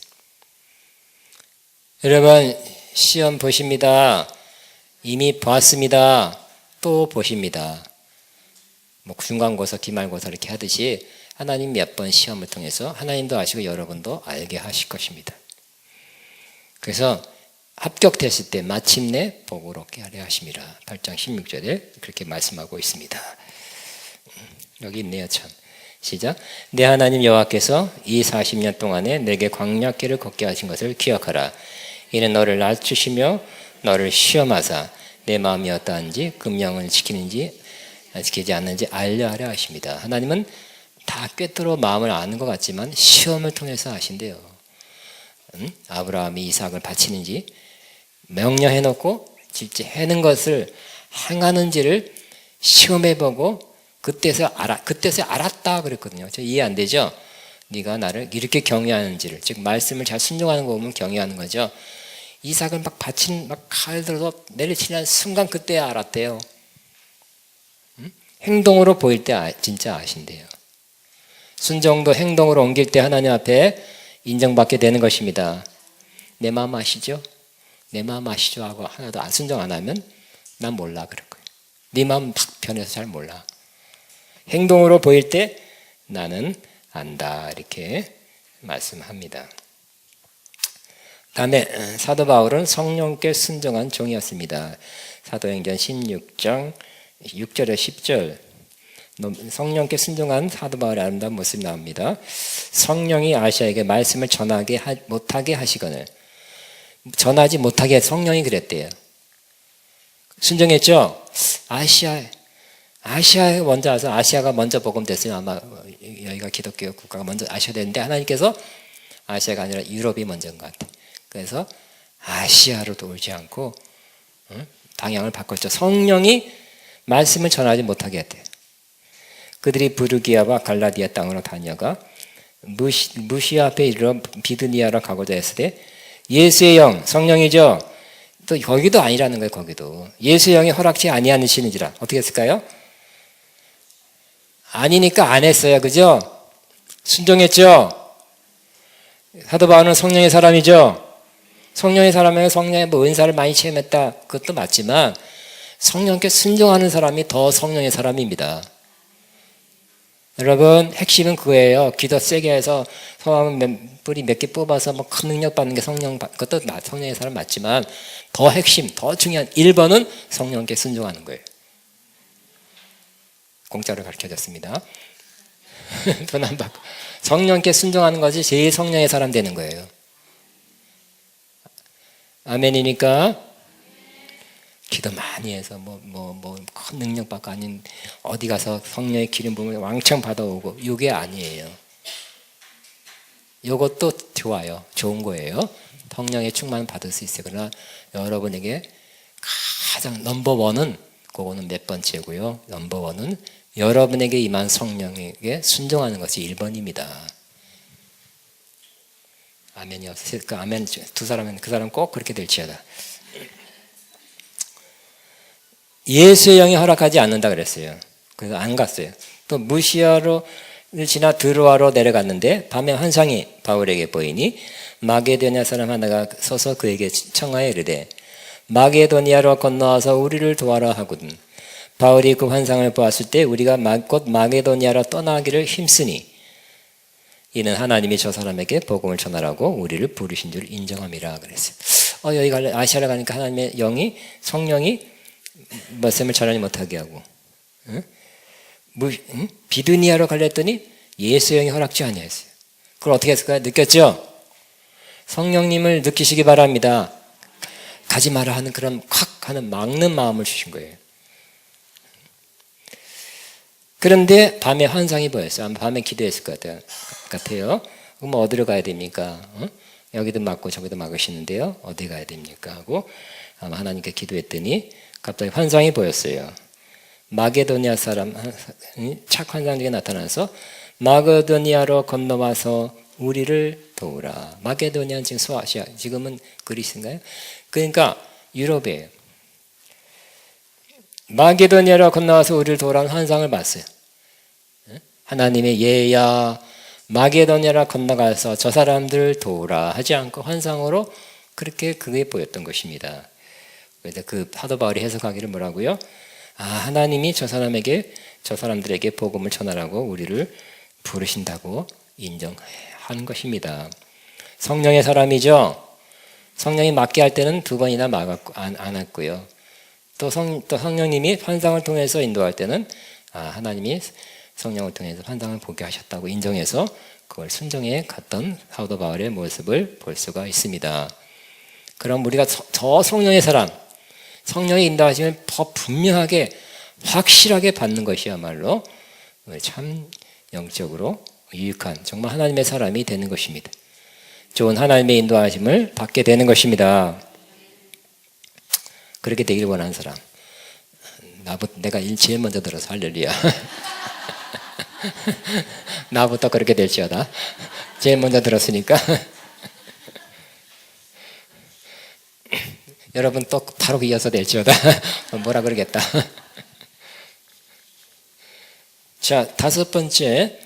[SPEAKER 2] 여러분 시험 보십니다. 이미 보았습니다. 또 보십니다. 뭐 중간고사, 기말고사 이렇게 하듯이 하나님 몇 번 시험을 통해서 하나님도 아시고 여러분도 알게 하실 것입니다. 그래서 합격됐을 때 마침내 복을 얻게 하려 하심이라 8장 16절에 그렇게 말씀하고 있습니다. 여기 있네요. 참. 시작. 내 하나님 여호와께서 이 40년 동안에 내게 광야길을 걷게 하신 것을 기억하라. 이는 너를 낮추시며 너를 시험하사 내 마음이 어떠한지 금령을 지키는지 지키지 않는지 알려 하려 하십니다. 하나님은 다 꿰뚫어 마음을 아는 것 같지만 시험을 통해서 아신대요. 아브라함이 이삭을 바치는지 명령해놓고 실제 해는 것을 행하는지를 시험해보고 그때서 알았다 그랬거든요. 저 이해 안 되죠? 네가 나를 이렇게 경외하는지를, 즉 말씀을 잘 순종하는 거 보면 경외하는 거죠. 이삭을 막 칼 들어서 내리치는 순간 그때 알았대요. 행동으로 보일 때 진짜 아신대요. 순종도 행동으로 옮길 때 하나님 앞에 인정받게 되는 것입니다. 내 마음 아시죠? 내 마음 아시죠? 하고 하나도 순종 안 하면 난 몰라 그럴 거예요. 네 마음 탁 변해서 잘 몰라. 행동으로 보일 때 나는 안다 이렇게 말씀합니다. 다음에 사도 바울은 성령께 순종한 종이었습니다. 사도행전 16장 6절에 10절 성령께 순종한 사도 바울의 아름다운 모습이 나옵니다. 성령이 아시아에게 말씀을 못하게 하시거늘 전하지 못하게 성령이 그랬대요. 순종했죠? 아시아에 먼저 와서 아시아가 먼저 복음됐으면 아마 여기가 기독교 국가가 먼저 아셔야 되는데 하나님께서 아시아가 아니라 유럽이 먼저인 것 같아요. 그래서 아시아로 돌지 않고 방향을 바꿨죠. 성령이 말씀을 전하지 못하게 했대요. 그들이 부르기아와 갈라디아 땅으로 다녀가 무시아 앞에 이르러 비두니아로 가고자 했을 때 예수의 영, 성령이죠. 또 거기도 아니라는 거예요. 거기도 예수의 영이 허락지 아니하시는지라 어떻게 했을까요? 아니니까 안 했어요. 그죠? 순종했죠. 사도 바울은 성령의 사람이죠. 성령의 사람에게 성령의 은사를 많이 체험했다. 그것도 맞지만 성령께 순종하는 사람이 더 성령의 사람입니다. 여러분 핵심은 그거예요. 기도 세게 해서 뿌리 몇 개 뽑아서 뭐 큰 능력 받는 게 그것도 성령의 사람 맞지만 더 핵심, 더 중요한 1번은 성령께 순종하는 거예요. 공짜로 가르쳐줬습니다. 돈 안 받고 성령께 순종하는 것이 제일 성령의 사람 되는 거예요. 아멘이니까 기도 많이 해서 큰 능력 받고 아닌 어디 가서 성령의 기름 부음을 왕창 받아오고 이게 아니에요. 이것도 좋아요. 좋은 거예요. 성령의 충만을 받을 수 있어요. 그러나 여러분에게 가장 넘버원은 그거는 몇 번째고요. 넘버원은 여러분에게 임한 성령에게 순종하는 것이 1번입니다. 아멘이요. 그 아멘 두 사람은 그 사람 꼭 그렇게 될지어다. 예수의 영이 허락하지 않는다 그랬어요. 그래서 안 갔어요. 또 무시아로 지나 드로아로 내려갔는데 밤에 환상이 바울에게 보이니 마게도니아 사람 하나가 서서 그에게 청하여 이르되 마게도니아로 건너와서 우리를 도와라 하거든. 바울이 그 환상을 보았을 때 우리가 곧 마게도니아로 떠나기를 힘쓰니 이는 하나님이 저 사람에게 복음을 전하라고 우리를 부르신 줄 인정함이라 그랬어요. 여기 아시아를 가니까 하나님의 영이 성령이 말씀을 전하지 못하게 하고 비두니아로 갈렸더니 예수의 영이 허락지 아니했어요. 그걸 어떻게 했을까요? 느꼈죠? 성령님을 느끼시기 바랍니다. 가지 마라 하는 그런 확 하는 막는 마음을 주신 거예요. 그런데 밤에 환상이 보였어요. 밤에 기도했을 것 같아요. 그럼 어디로 가야 됩니까? 여기도 막고 저기도 막으시는데요. 어디 가야 됩니까? 하고 아마 하나님께 기도했더니 갑자기 환상이 보였어요. 마게도니아 사람 착 환상 중에 나타나서 마게도니아로 건너와서 우리를 도우라. 마게도니아는 지금 소아시아, 지금은 그리스인가요? 그러니까 유럽이에요. 마게도니아로 건너와서 우리를 도우라는 환상을 봤어요. 하나님의 예야 마게도니아로 건너가서 저 사람들을 도우라 하지 않고 환상으로 그렇게 그게 보였던 것입니다. 그래서 그 사도 바울이 해석하기를 뭐라고요? 하나님이 저 사람들에게 복음을 전하라고 우리를 부르신다고 인정한 것입니다. 성령의 사람이죠. 성령이 막게 할 때는 2번이나 막았고 안 했고요. 또 성령님이 환상을 통해서 인도할 때는 하나님이 성령을 통해서 환상을 보게 하셨다고 인정해서 그걸 순종해 갔던 사도 바울의 모습을 볼 수가 있습니다. 그럼 우리가 저 성령의 사람, 성령의 인도하심을 더 분명하게 확실하게 받는 것이야말로 참 영적으로 유익한 정말 하나님의 사람이 되는 것입니다. 좋은 하나님의 인도하심을 받게 되는 것입니다. 그렇게 되길 원하는 사람, 내가 제일 먼저 들어서 할렐루야. 나부터 그렇게 될지어다. 제일 먼저 들었으니까. 여러분 또 바로 이어서 될지어다. 뭐라 그러겠다. 자, 5번째.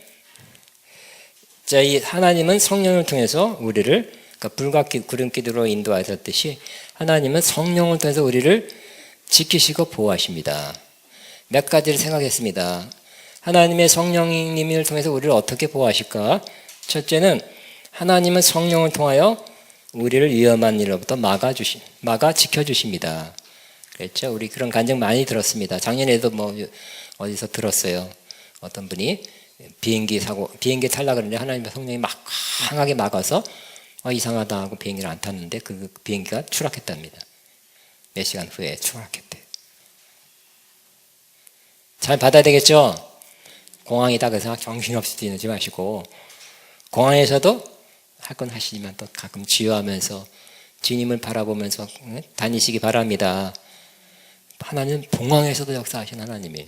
[SPEAKER 2] 자, 이 하나님은 성령을 통해서 우리를, 그러니까 불과 구름 기둥으로 인도하셨듯이 하나님은 성령을 통해서 우리를 지키시고 보호하십니다. 몇 가지를 생각했습니다. 하나님의 성령님을 통해서 우리를 어떻게 보호하실까? 첫째는 하나님은 성령을 통하여 우리를 위험한 일로부터 막아 지켜주십니다. 그랬죠? 우리 그런 간증 많이 들었습니다. 작년에도 어디서 들었어요. 어떤 분이 비행기 타려고 그러는데 하나님의 성령이 막 강하게 막아서 이상하다 하고 비행기를 안 탔는데 그 비행기가 추락했답니다. 몇 시간 후에 추락했대요. 잘 받아야 되겠죠? 공항이다 그래서 정신없이 뛰지 마시고 공항에서도 할 건 하시지만 또 가끔 지효하면서 주님을 바라보면서 다니시기 바랍니다. 하나님은 공항에서도 역사하신 하나님이에요.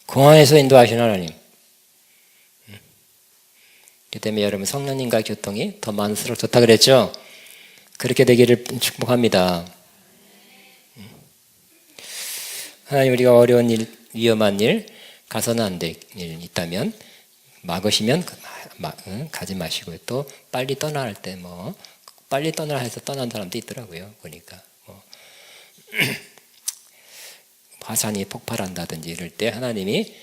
[SPEAKER 2] 공항에서 인도하신 하나님. 그 때문에 여러분 성령님과 교통이 더 많을수록 좋다 그랬죠? 그렇게 되기를 축복합니다. 하나님 우리가 어려운 일, 위험한 일, 가서는 안 될 일 있다면 막으시면 가지 마시고 또 빨리 떠날 때 빨리 떠나라 해서 떠난 사람도 있더라고요. 보니까 화산이 폭발한다든지 이럴 때 하나님이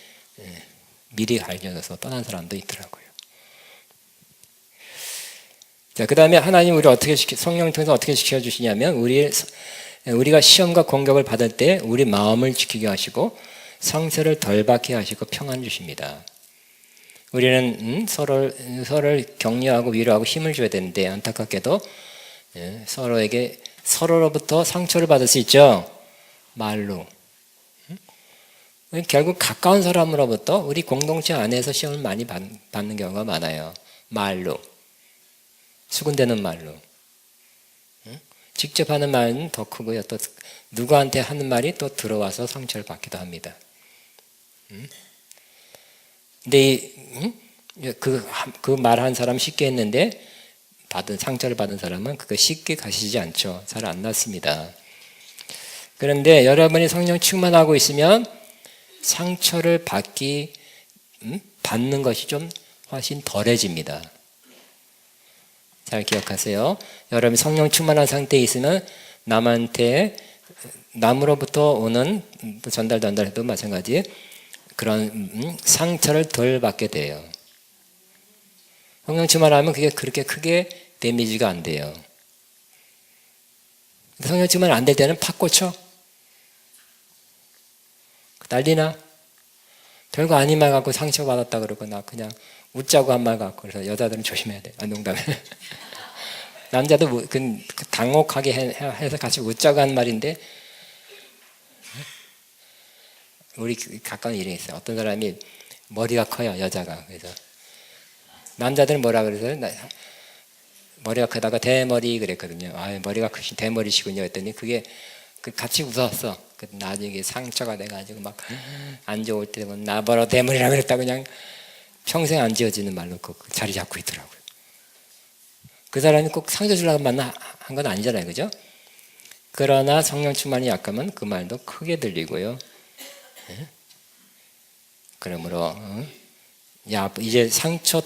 [SPEAKER 2] 미리 알려줘서 떠난 사람도 있더라고요. 자, 그 다음에 하나님 우리 성령을 통해서 어떻게 지켜주시냐면 우리가 시험과 공격을 받을 때 우리 마음을 지키게 하시고 상처를 덜 받게 하시고 평안 주십니다. 우리는 서로를 격려하고 위로하고 힘을 줘야 되는데 안타깝게도 서로로부터 상처를 받을 수 있죠. 말로. 결국 가까운 사람으로부터 우리 공동체 안에서 시험을 많이 받는 경우가 많아요. 말로. 수군대는 말로. 직접 하는 말은 더 크고요. 또 누구한테 하는 말이 또 들어와서 상처를 받기도 합니다. 근데 그 말한 사람 쉽게 했는데 상처를 받은 사람은 그거 쉽게 가시지 않죠. 잘 안 낫습니다. 그런데 여러분이 성령 충만하고 있으면 상처를 받는 것이 좀 훨씬 덜해집니다. 잘 기억하세요. 여러분이 성령 충만한 상태에 있으면 남으로부터 오는 전달해도 마찬가지 그런 상처를 덜 받게 돼요. 성령 충만하면 그게 그렇게 크게 데미지가 안 돼요. 성령 충만 안 될 때는 팍 꽂혀. 난리나. 별거 아닌 말 갖고 상처받았다 그러고 나 그냥 웃자고 한 말 갖고 그래서 여자들은 조심해야 돼. 농담해. 남자도 당혹하게 해서 같이 웃자고 한 말인데, 우리 가까운 일이 있어요. 어떤 사람이 머리가 커요, 여자가. 그래서 남자들은 뭐라 그래서요? 머리가 크다가 대머리 그랬거든요. 아, 머리가 크신 대머리시군요. 했더니 그게 같이 웃었어. 나중에 상처가 돼가지고 막 안 좋을 때 나버려 대머리라 그랬다 그냥 평생 안 지워지는 말로 그 자리 잡고 있더라고요. 그 사람이 꼭 상처 주려고 한 건 아니잖아요, 그죠? 그러나 성령 충만이 약하면 그 말도 크게 들리고요. 그러므로 야, 이제 상처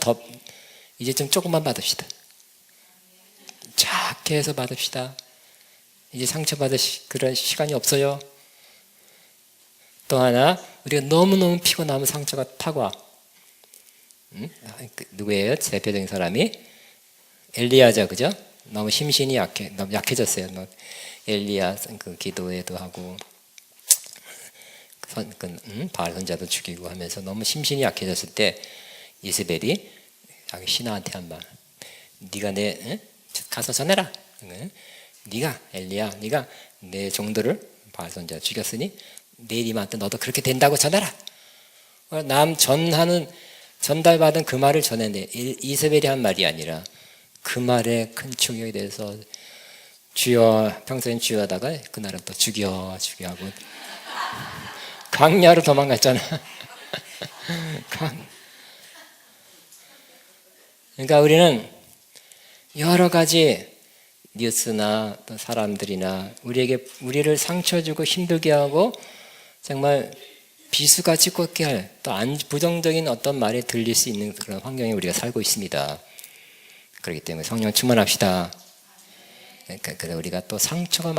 [SPEAKER 2] 이제 좀 조금만 받읍시다. 작게 해서 받읍시다. 이제 상처받을 그런 시간이 없어요. 또 하나, 우리가 너무너무 피곤하면 상처가 타고 와. 누구예요? 대표적인 사람이 엘리야죠, 그죠? 너무 심신이 너무 약해졌어요. 엘리야 그 기도회도 하고 바알 선자도 죽이고 하면서 너무 심신이 약해졌을 때 이스벨이 자기 신하한테 한 말, 네가 가서 전해라. 네가 엘리야, 네가 내 종들을 바알 선자 죽였으니 내일 이맘때 너도 그렇게 된다고 전해라. 전달받은 그 말을 전했는데 이세벨이 한 말이 아니라 그 말에 큰 충격이 돼서 주여, 평소엔 주여 하다가 그날은 또 죽여 하고 광야로 도망갔잖아. 그러니까 우리는 여러 가지 뉴스나 또 사람들이나 우리를 상처 주고 힘들게 하고 정말 비수같이 꽂게 할 또 부정적인 어떤 말에 들릴 수 있는 그런 환경에 우리가 살고 있습니다. 그렇기 때문에 성령 충만합시다. 그러니까 우리가 또 상처가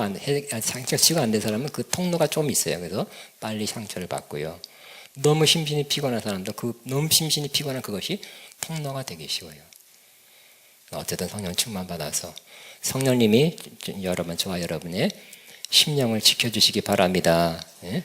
[SPEAKER 2] 치유가 안 된 사람은 그 통로가 좀 있어요. 그래서 빨리 상처를 받고요. 너무 심신이 피곤한 사람도 너무 심신이 피곤한 그것이 통로가 되기 쉬워요. 어쨌든 성령 충만 받아서 성령님이 저와 여러분의 심령을 지켜주시기 바랍니다. 예?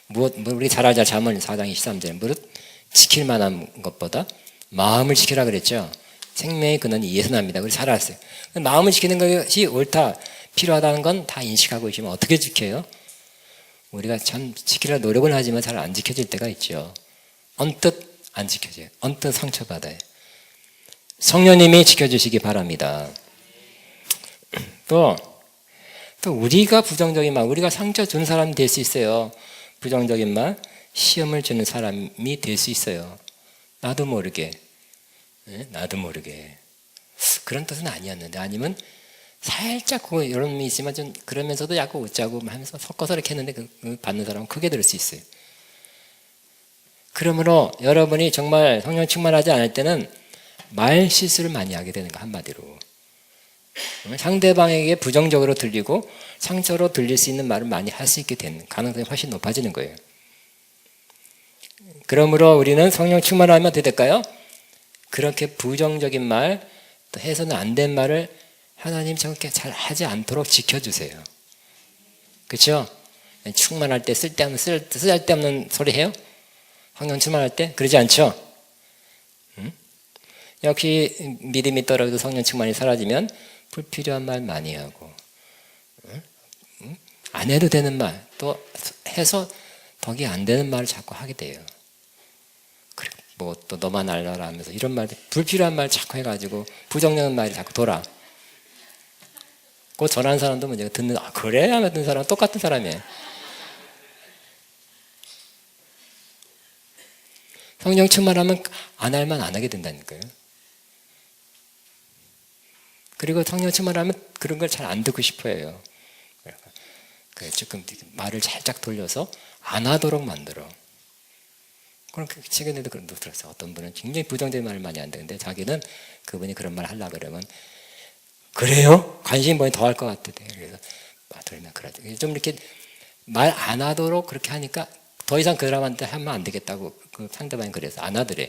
[SPEAKER 2] 우리 잘 알자 잠언 4장 23절 무릇 지킬 만한 것보다 마음을 지키라 그랬죠. 생명의 근원이 이에서 납니다. 우리 잘 알았어요. 마음을 지키는 것이 옳다, 필요하다는 건 다 인식하고 있지만 어떻게 지켜요? 우리가 참 지키려고 노력을 하지만 잘 안 지켜질 때가 있죠. 언뜻 안 지켜져요. 언뜻 상처받아요. 성령님이 지켜주시기 바랍니다. 또 우리가 부정적인 말, 우리가 상처 준 사람이 될 수 있어요. 부정적인 말, 시험을 주는 사람이 될 수 있어요. 나도 모르게. 그런 뜻은 아니었는데, 아니면 살짝 이런 놈이 있지만 좀 그러면서도 약간 웃자고 하면서 섞어서 이렇게 했는데 받는 사람은 크게 들을 수 있어요. 그러므로 여러분이 정말 성령 충만하지 않을 때는 말 실수를 많이 하게 되는 거, 한마디로. 상대방에게 부정적으로 들리고 상처로 들릴 수 있는 말을 많이 할 수 있게 되는 가능성이 훨씬 높아지는 거예요. 그러므로 우리는 성령 충만하면 어떻게 될까요? 그렇게 부정적인 말, 또 해서는 안 된 말을 하나님 저렇게 잘 하지 않도록 지켜주세요. 그렇죠? 충만할 때 쓸데없는 소리 해요? 성령 충만할 때? 그러지 않죠? 역시 믿음이 떨어져도 성령 충만이 사라지면 불필요한 말 많이 하고, 안 해도 되는 말, 또 해서 덕이 안 되는 말을 자꾸 하게 돼요. 그래, 또 너만 알아라 하면서 이런 말, 불필요한 말 자꾸 해가지고 부정적인 말이 자꾸 돌아. 그 전하는 사람도 문제가 듣는, 그래? 하면 듣는 사람은 똑같은 사람이에요. 성령 충만하면 안 할 말 안 하게 된다는 거예요. 그리고 성령 충만하면 그런 걸 잘 안 듣고 싶어 해요. 그래서 조금 말을 살짝 돌려서 안 하도록 만들어. 그럼 최근에도 그런 거 들었어요. 어떤 분은 굉장히 부정적인 말을 많이 한다는데 자기는 그분이 그런 말 하려고 그러면 그래요? 관심이 뭐니 더 할 것 같대. 그래서 돌면 그러죠. 좀 이렇게 말 안 하도록 그렇게 하니까 더 이상 그 사람한테 하면 안 되겠다고 그 상대방이 그래서 안 하더래.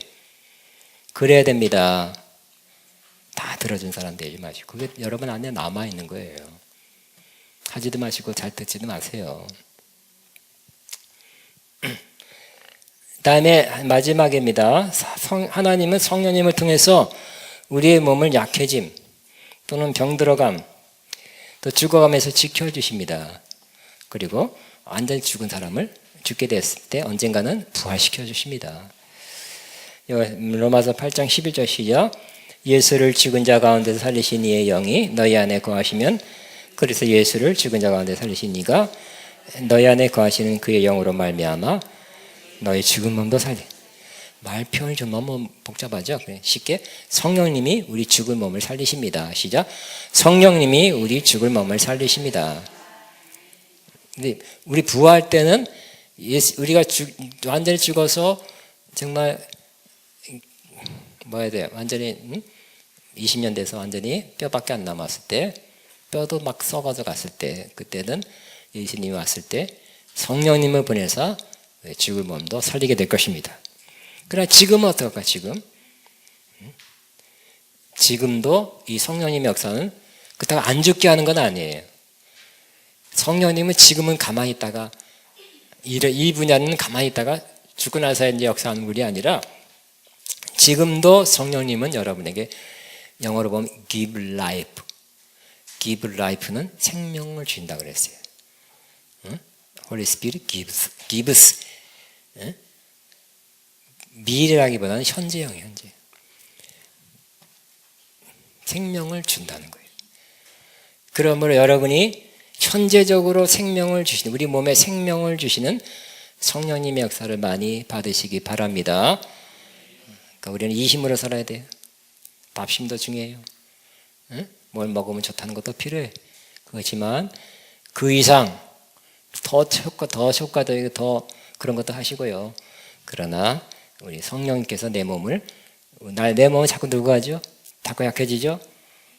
[SPEAKER 2] 그래야 됩니다. 다 들어준 사람 되지 마시고 그게 여러분 안에 남아있는 거예요. 하지도 마시고 잘 듣지도 마세요. 다음에 마지막입니다. 하나님은 성령님을 통해서 우리의 몸을 약해짐 또는 병들어감, 또 죽어가면서 지켜주십니다. 그리고 완전히 죽은 사람을 죽게 됐을 때 언젠가는 부활시켜 주십니다. 로마서 8장 11절 시작. 예수를 죽은 자 가운데 살리신 이의 영이 너희 안에 거하시면, 그래서 예수를 죽은 자 가운데 살리신 이가 너희 안에 거하시는 그의 영으로 말미암아 너희 죽은 몸도 살리. 말 표현이 좀 너무 복잡하죠. 쉽게 성령님이 우리 죽을 몸을 살리십니다. 시작. 성령님이 우리 죽을 몸을 살리십니다. 근데 우리 부활할 때는 우리가 완전히 죽어서 정말 뭐 해야 돼요? 완전히 20년 돼서 완전히 뼈밖에 안 남았을 때, 뼈도 막 썩어져 갔을 때, 그때는 예수님이 왔을 때 성령님을 보내서 죽을 몸도 살리게 될 것입니다. 그러나 지금은 어떨까? 지금도 이 성령님의 역사는 그렇다고 안 죽게 하는 건 아니에요. 성령님은 지금은 가만히 있다가, 이 분야는 가만히 있다가 죽고 나서 이제 역사하는 분이 아니라, 지금도 성령님은 여러분에게, 영어로 보면 give life. give life는 생명을 주신다 그랬어요. Holy Spirit gives. 미래라기보다는 현재형이에요. 현재. 생명을 준다는 거예요. 그러므로 여러분이 현재적으로 생명을 주시는, 우리 몸에 생명을 주시는 성령님의 역사를 많이 받으시기 바랍니다. 그러니까 우리는 이 힘으로 살아야 돼요. 밥심도 중요해요. 뭘 먹으면 좋다는 것도 필요해. 그렇지만 그 이상 더 효과적이고 더 그런 것도 하시고요. 그러나 우리 성령님께서 내 몸을 자꾸 누구 하죠? 자꾸 약해지죠?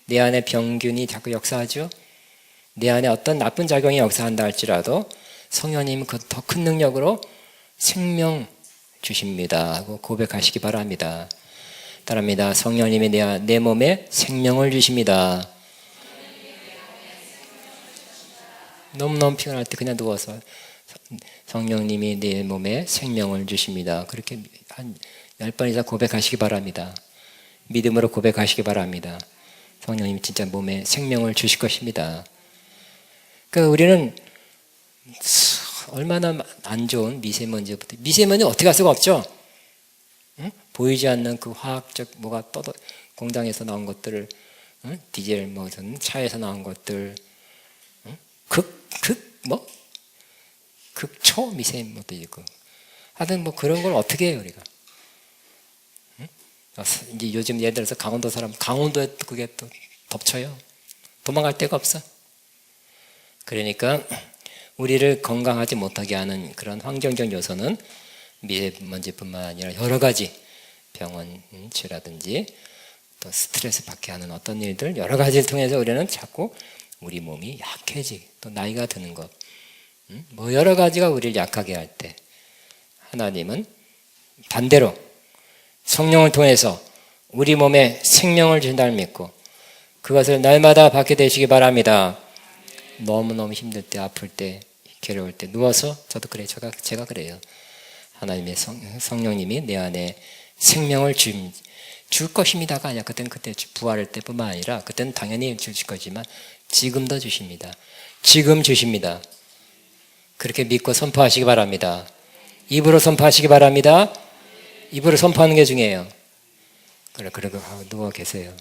[SPEAKER 2] 내 안에 병균이 자꾸 역사하죠? 내 안에 어떤 나쁜 작용이 역사한다 할지라도 성령님은 그 더 큰 능력으로 생명 주십니다 하고 고백하시기 바랍니다. 따릅니다. 성령님이 내 몸에 생명을 주십니다. 너무너무 피곤할 때 그냥 누워서 성령님이 내 몸에 생명을 주십니다. 그렇게 한 10번 이상 고백하시기 바랍니다. 믿음으로 고백하시기 바랍니다. 성령님이 진짜 몸에 생명을 주실 것입니다. 그러니까 우리는 얼마나 안 좋은 미세먼지 어떻게 할 수가 없죠? 응? 보이지 않는 그 화학적 뭐가 공장에서 나온 것들을, 디젤 무슨 차에서 나온 것들, 극초 미세먼지 있고, 하여튼 뭐 그런 걸 어떻게 해요 우리가? 이제 요즘 예를 들어서 강원도 사람, 강원도에 그게 또 덮쳐요. 도망갈 데가 없어. 그러니까 우리를 건강하지 못하게 하는 그런 환경적 요소는 미세먼지뿐만 아니라 여러 가지 병원치라든지 또 스트레스 받게 하는 어떤 일들, 여러 가지를 통해서 우리는 자꾸 우리 몸이 약해지고 또 나이가 드는 것, 뭐 여러 가지가 우리를 약하게 할 때, 하나님은 반대로 성령을 통해서 우리 몸에 생명을 주신다를 믿고 그것을 날마다 받게 되시기 바랍니다. 너무너무 힘들 때, 아플 때, 괴로울 때 누워서, 저도 그래요. 제가 그래요. 하나님의 성령님이 내 안에 생명을 줄 것입니다가 아니라, 그때 부활할 때뿐만 아니라 그때는 당연히 주실 거지만 지금도 주십니다. 지금 주십니다. 그렇게 믿고 선포하시기 바랍니다. 입으로 선포하시기 바랍니다. 입으로 선포하는 게 중요해요. 그러고 누워 계세요.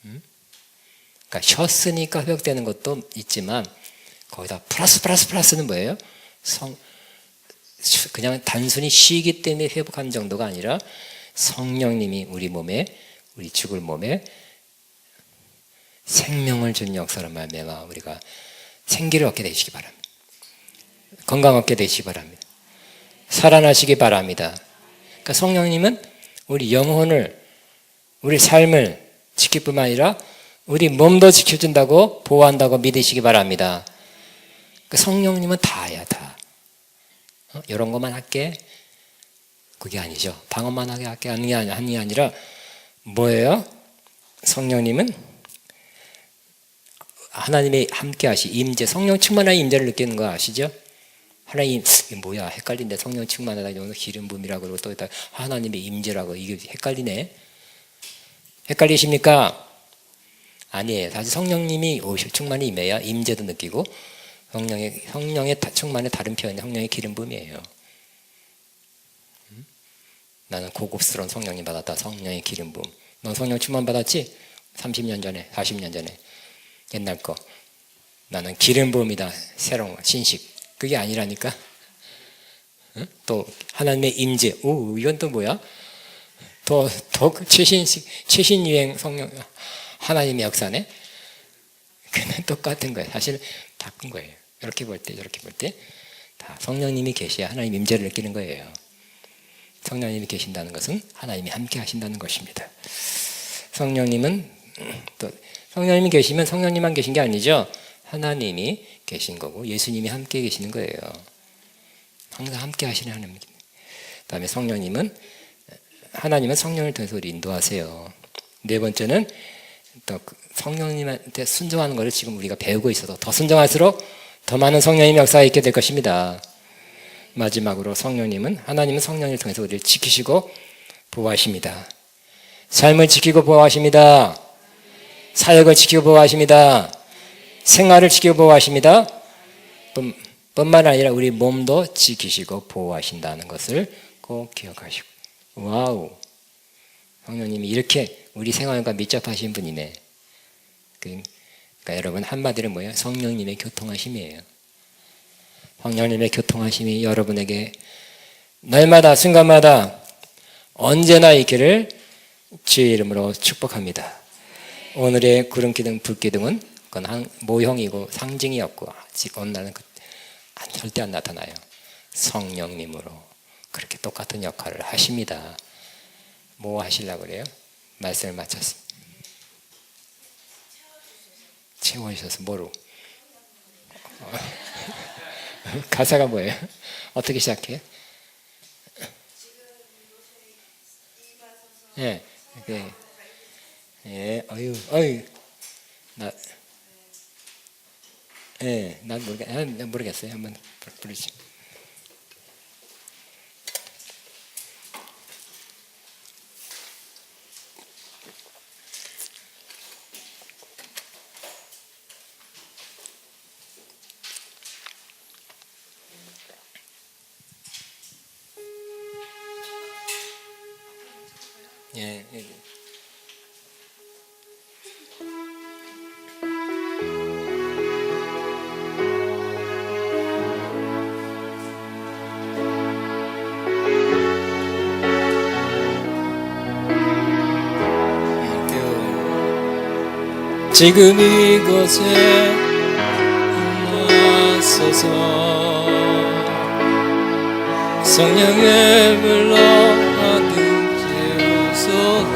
[SPEAKER 2] 그러니까 쉬었으니까 회복되는 것도 있지만 거기다 플러스는 뭐예요? 그냥 단순히 쉬기 때문에 회복하는 정도가 아니라 성령님이 우리 몸에, 우리 죽을 몸에 생명을 주는 역사로 말미암아 우리가 생기를 얻게 되시기 바랍니다. 건강 얻게 되시기 바랍니다. 살아나시기 바랍니다. 그러니까 성령님은 우리 영혼을, 우리 삶을 지킬 뿐만 아니라 우리 몸도 지켜준다고, 보호한다고 믿으시기 바랍니다. 그러니까 성령님은 다야, 다. 이런 것만 할게, 그게 아니죠. 방언만 하게 할게 하는 게 아니라 뭐예요? 성령님은 하나님의 함께 하시 임재, 성령 충만한 임재를 느끼는 거 아시죠? 하나님, 이게 뭐야, 헷갈린데, 성령 충만하다, 기름 부음이라고 그러고 또 하나님의 임재라고, 이게 헷갈리네. 헷갈리십니까? 아니에요. 다시 성령님이 충만히 임해야 임재도 느끼고 성령의 충만의 다른 표현이 성령의 기름 부음이에요. 나는 고급스러운 성령님 받았다. 성령의 기름 부음. 넌 성령 충만 받았지? 30년 전에 40년 전에 옛날 거. 나는 기름 부음이다. 새로운 거, 신식. 그게 아니라니까. 응? 또 하나님의 임재. 오, 이건 또 뭐야? 더 최신 유행 성령 하나님의 역사네. 그는 똑같은 거예요. 사실 바꾼 거예요. 이렇게 볼 때, 저렇게 볼 때 다 성령님이 계셔야 하나님 임재를 느끼는 거예요. 성령님이 계신다는 것은 하나님이 함께 하신다는 것입니다. 성령님은 또 성령님이 계시면 성령님만 계신 게 아니죠. 하나님이 계신 거고 예수님이 함께 계시는 거예요. 항상 함께 하시는 하나님입니다. 그다음에 하나님은 성령을 통해서 우리 인도하세요. 네 번째는 또 성령님한테 순종하는 것을 지금 우리가 배우고 있어서 더 순종할수록 더 많은 성령님의 역사가 있게 될 것입니다. 마지막으로 하나님은 성령을 통해서 우리를 지키시고 보호하십니다. 삶을 지키고 보호하십니다. 사역을 지키고 보호하십니다. 생활을 지키고 보호하십니다. 뿐만 아니라 우리 몸도 지키시고 보호하신다는 것을 꼭 기억하시고. 와우, 성령님이 이렇게 우리 생활과 밀접하신 분이네. 그러니까 여러분 한마디로 뭐예요? 성령님의 교통하심이에요. 성령님의 교통하심이 여러분에게 날마다 순간마다 언제나 있기를 주의 이름으로 축복합니다. 오늘의 구름기둥 불기둥은 그건 모형이고 상징이었고 아직 오늘은 절대 안 나타나요. 성령님으로 그렇게 똑같은 역할을 하십니다. 뭐 하시려고 그래요? 말씀을 마쳤습니다. 채워주셔서 뭐로? 가사가 뭐예요? 어떻게 시작해요? 예, 예, 난 모르겠어요. 한번 부르지. 예. 지금 이곳에 나서서 성령의 불러 가득 채우소서.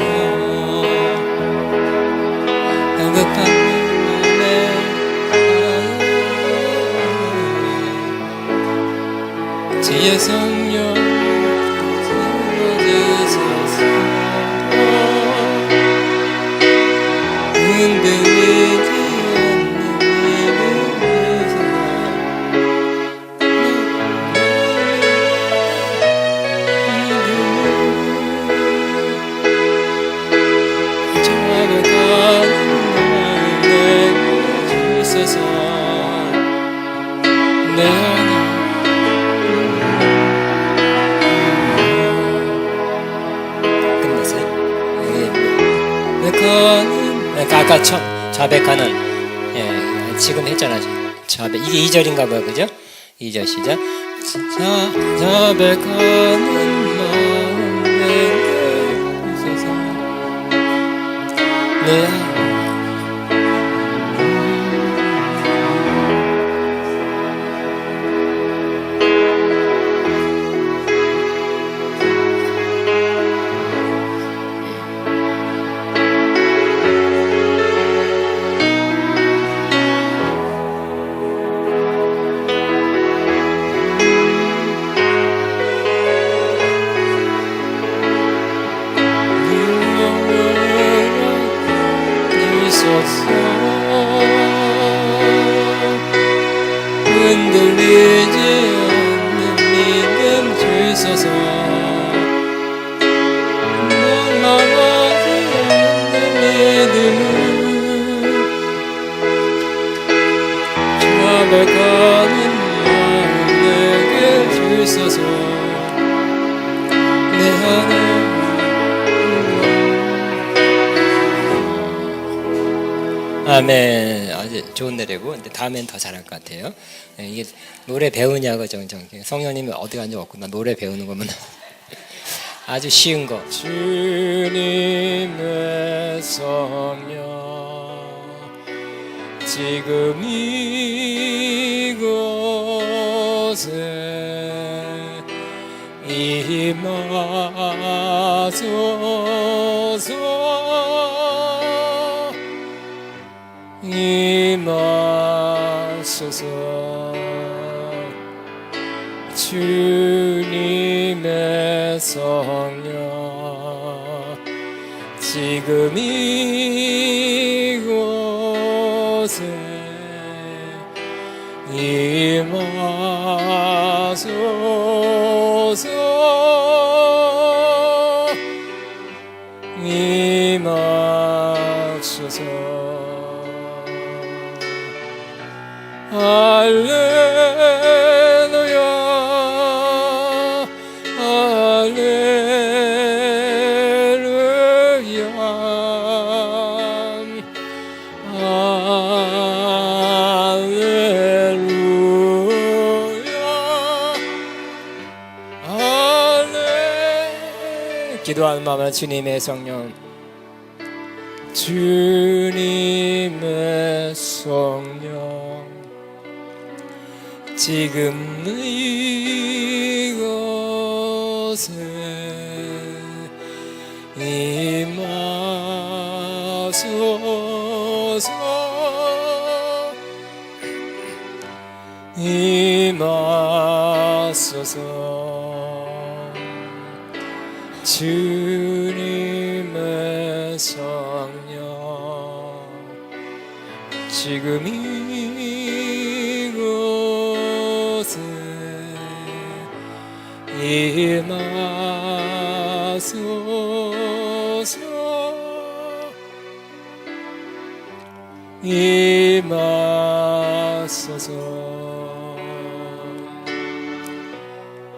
[SPEAKER 2] 따뜻한 맘에 지혜 성령 채워주소서. 흔들리지 않는 믿음에서 아까 자백하는, 예, 지금 했잖아. 자백, 이게 2절인가 봐요, 그죠? 2절 시작. 자백하는 마음에 있어서 내 고백하는 마음 내게 주소서. 내 하나님 아멘. 아주 좋은 노래고, 근데 다음엔 더 잘할 것 같아요. 이게 노래 배우냐고 성령님이 어디 간지 없구나. 노래 배우는 거면 아주 쉬운 거. 주님의 성령 지금 이곳에 임하소서. 임하소서. 주님의 성령 지금 이곳에 임하소서. 임하소서. 할렐루야 할렐루야 할렐루야 할렐루야. 기도하는 마음으로 주님의 성령 주님의 성령 지금 이곳에 임하소서. 임하소서. 주님의 성령 지금 이곳에 임하소서. 임하소서.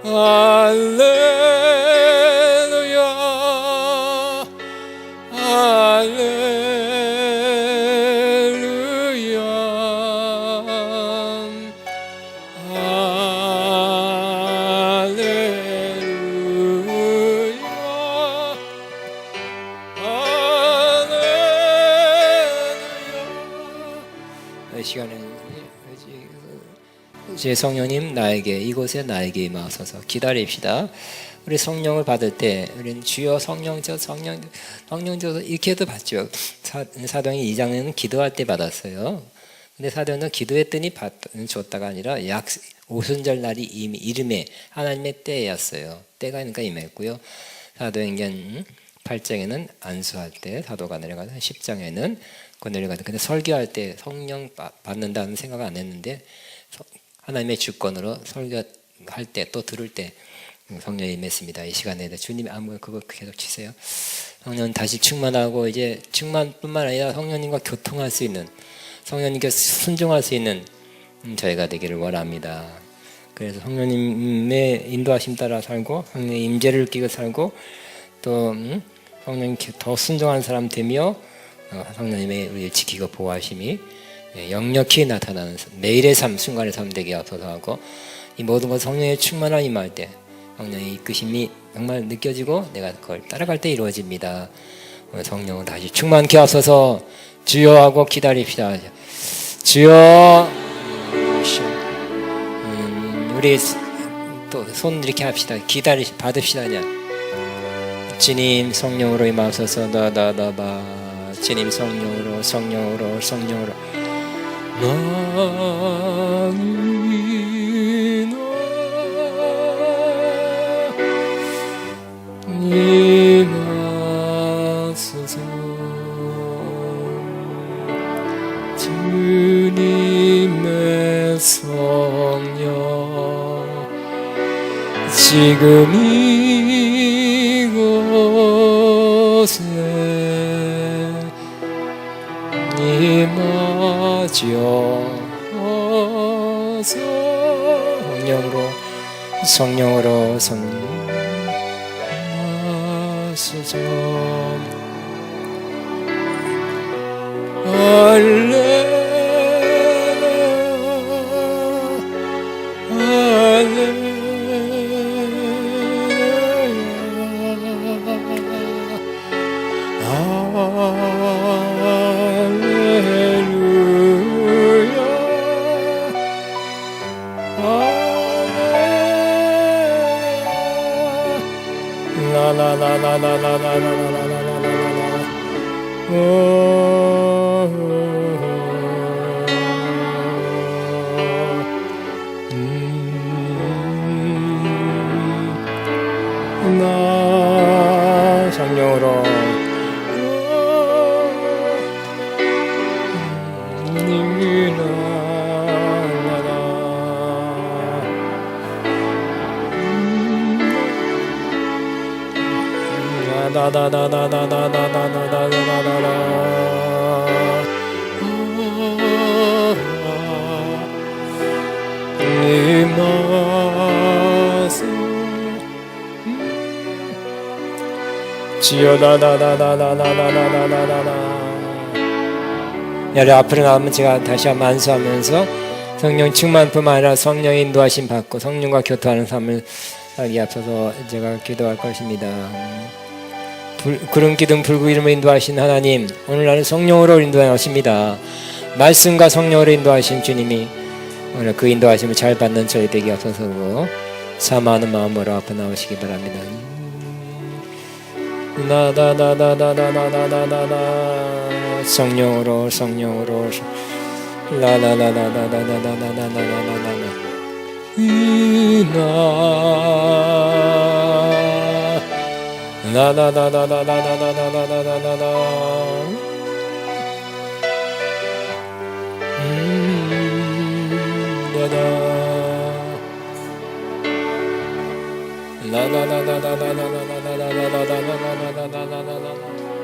[SPEAKER 2] 할렐루야 할렐루야 할렐루야 할렐루야. 이 시간에 제 성령님 나에게 이곳에 나에게 임하소서. 기다립시다. 우리 성령을 받을 때 우리는 주여 성령 저 성령 저 이렇게도 받죠. 사도행전 2장에는 기도할 때 받았어요. 근데 사도행전 기도했더니 줬다가 아니라 약 오순절 날이 이름에 하나님의 때였어요. 때가 그러니까 임했고요. 사도행전 8장에는 안수할 때 사도가 내려가서 10장에는 그 내려가서 근데 설교할 때 성령 받는다는 생각 안 했는데 하나님의 주권으로 설교할 때 또 들을 때 성령이 임했습니다. 이 시간에 주님 아무 그거 계속 치세요. 성령 다시 충만하고 이제 충만뿐만 아니라 성령님과 교통할 수 있는 성령님께 순종할 수 있는 저희가 되기를 원합니다. 그래서 성령님의 인도하심 따라 살고 성령의 임재를 느끼고 살고 또 성령님께 더 순종하는 사람 되며 성령님의 우리를 지키고 보호하심이 역력히 나타나는 매일의 삶, 순간의 삶 되게 앞서서 하고 이 모든 것 성령의 충만함이 임할 때 성령의 이끄심이 정말 느껴지고 내가 그걸 따라갈 때 이루어집니다. 성령은 다시 충만케 앞서서 주여 하고 기다립시다. 주여. 우리 또 손 이렇게 합시다. 받읍시다. 그냥 주님 성령으로 임하소서. 나다다바 주님 성령으로 임하소서. 주님의 성령 지금 이곳에 임하죠. 성령으로 성령하소서. 나 성령으로 여러분 앞으로 나오면 제가 다시 한번 안수하면서 성령 충만뿐만 아니라 성령 인도하심 받고 성령과 교통하는 삶을 살기 앞서서 제가 기도할 것입니다. 구름 기둥 불구 이름을 인도하신 하나님, 오늘날은 성령으로 인도하십니다. 말씀과 성령으로 인도하신 주님이 오늘 그 인도하심을 잘 받는 저희 되게 앞서서 사모하는 마음으로 앞에 나오시기 바랍니다. 나다다다다다다다다다 성령으로 라라라라라라라라라라라라라 라라라라라라라라라라라라 라라라라라라라라라라라라라라라라라라라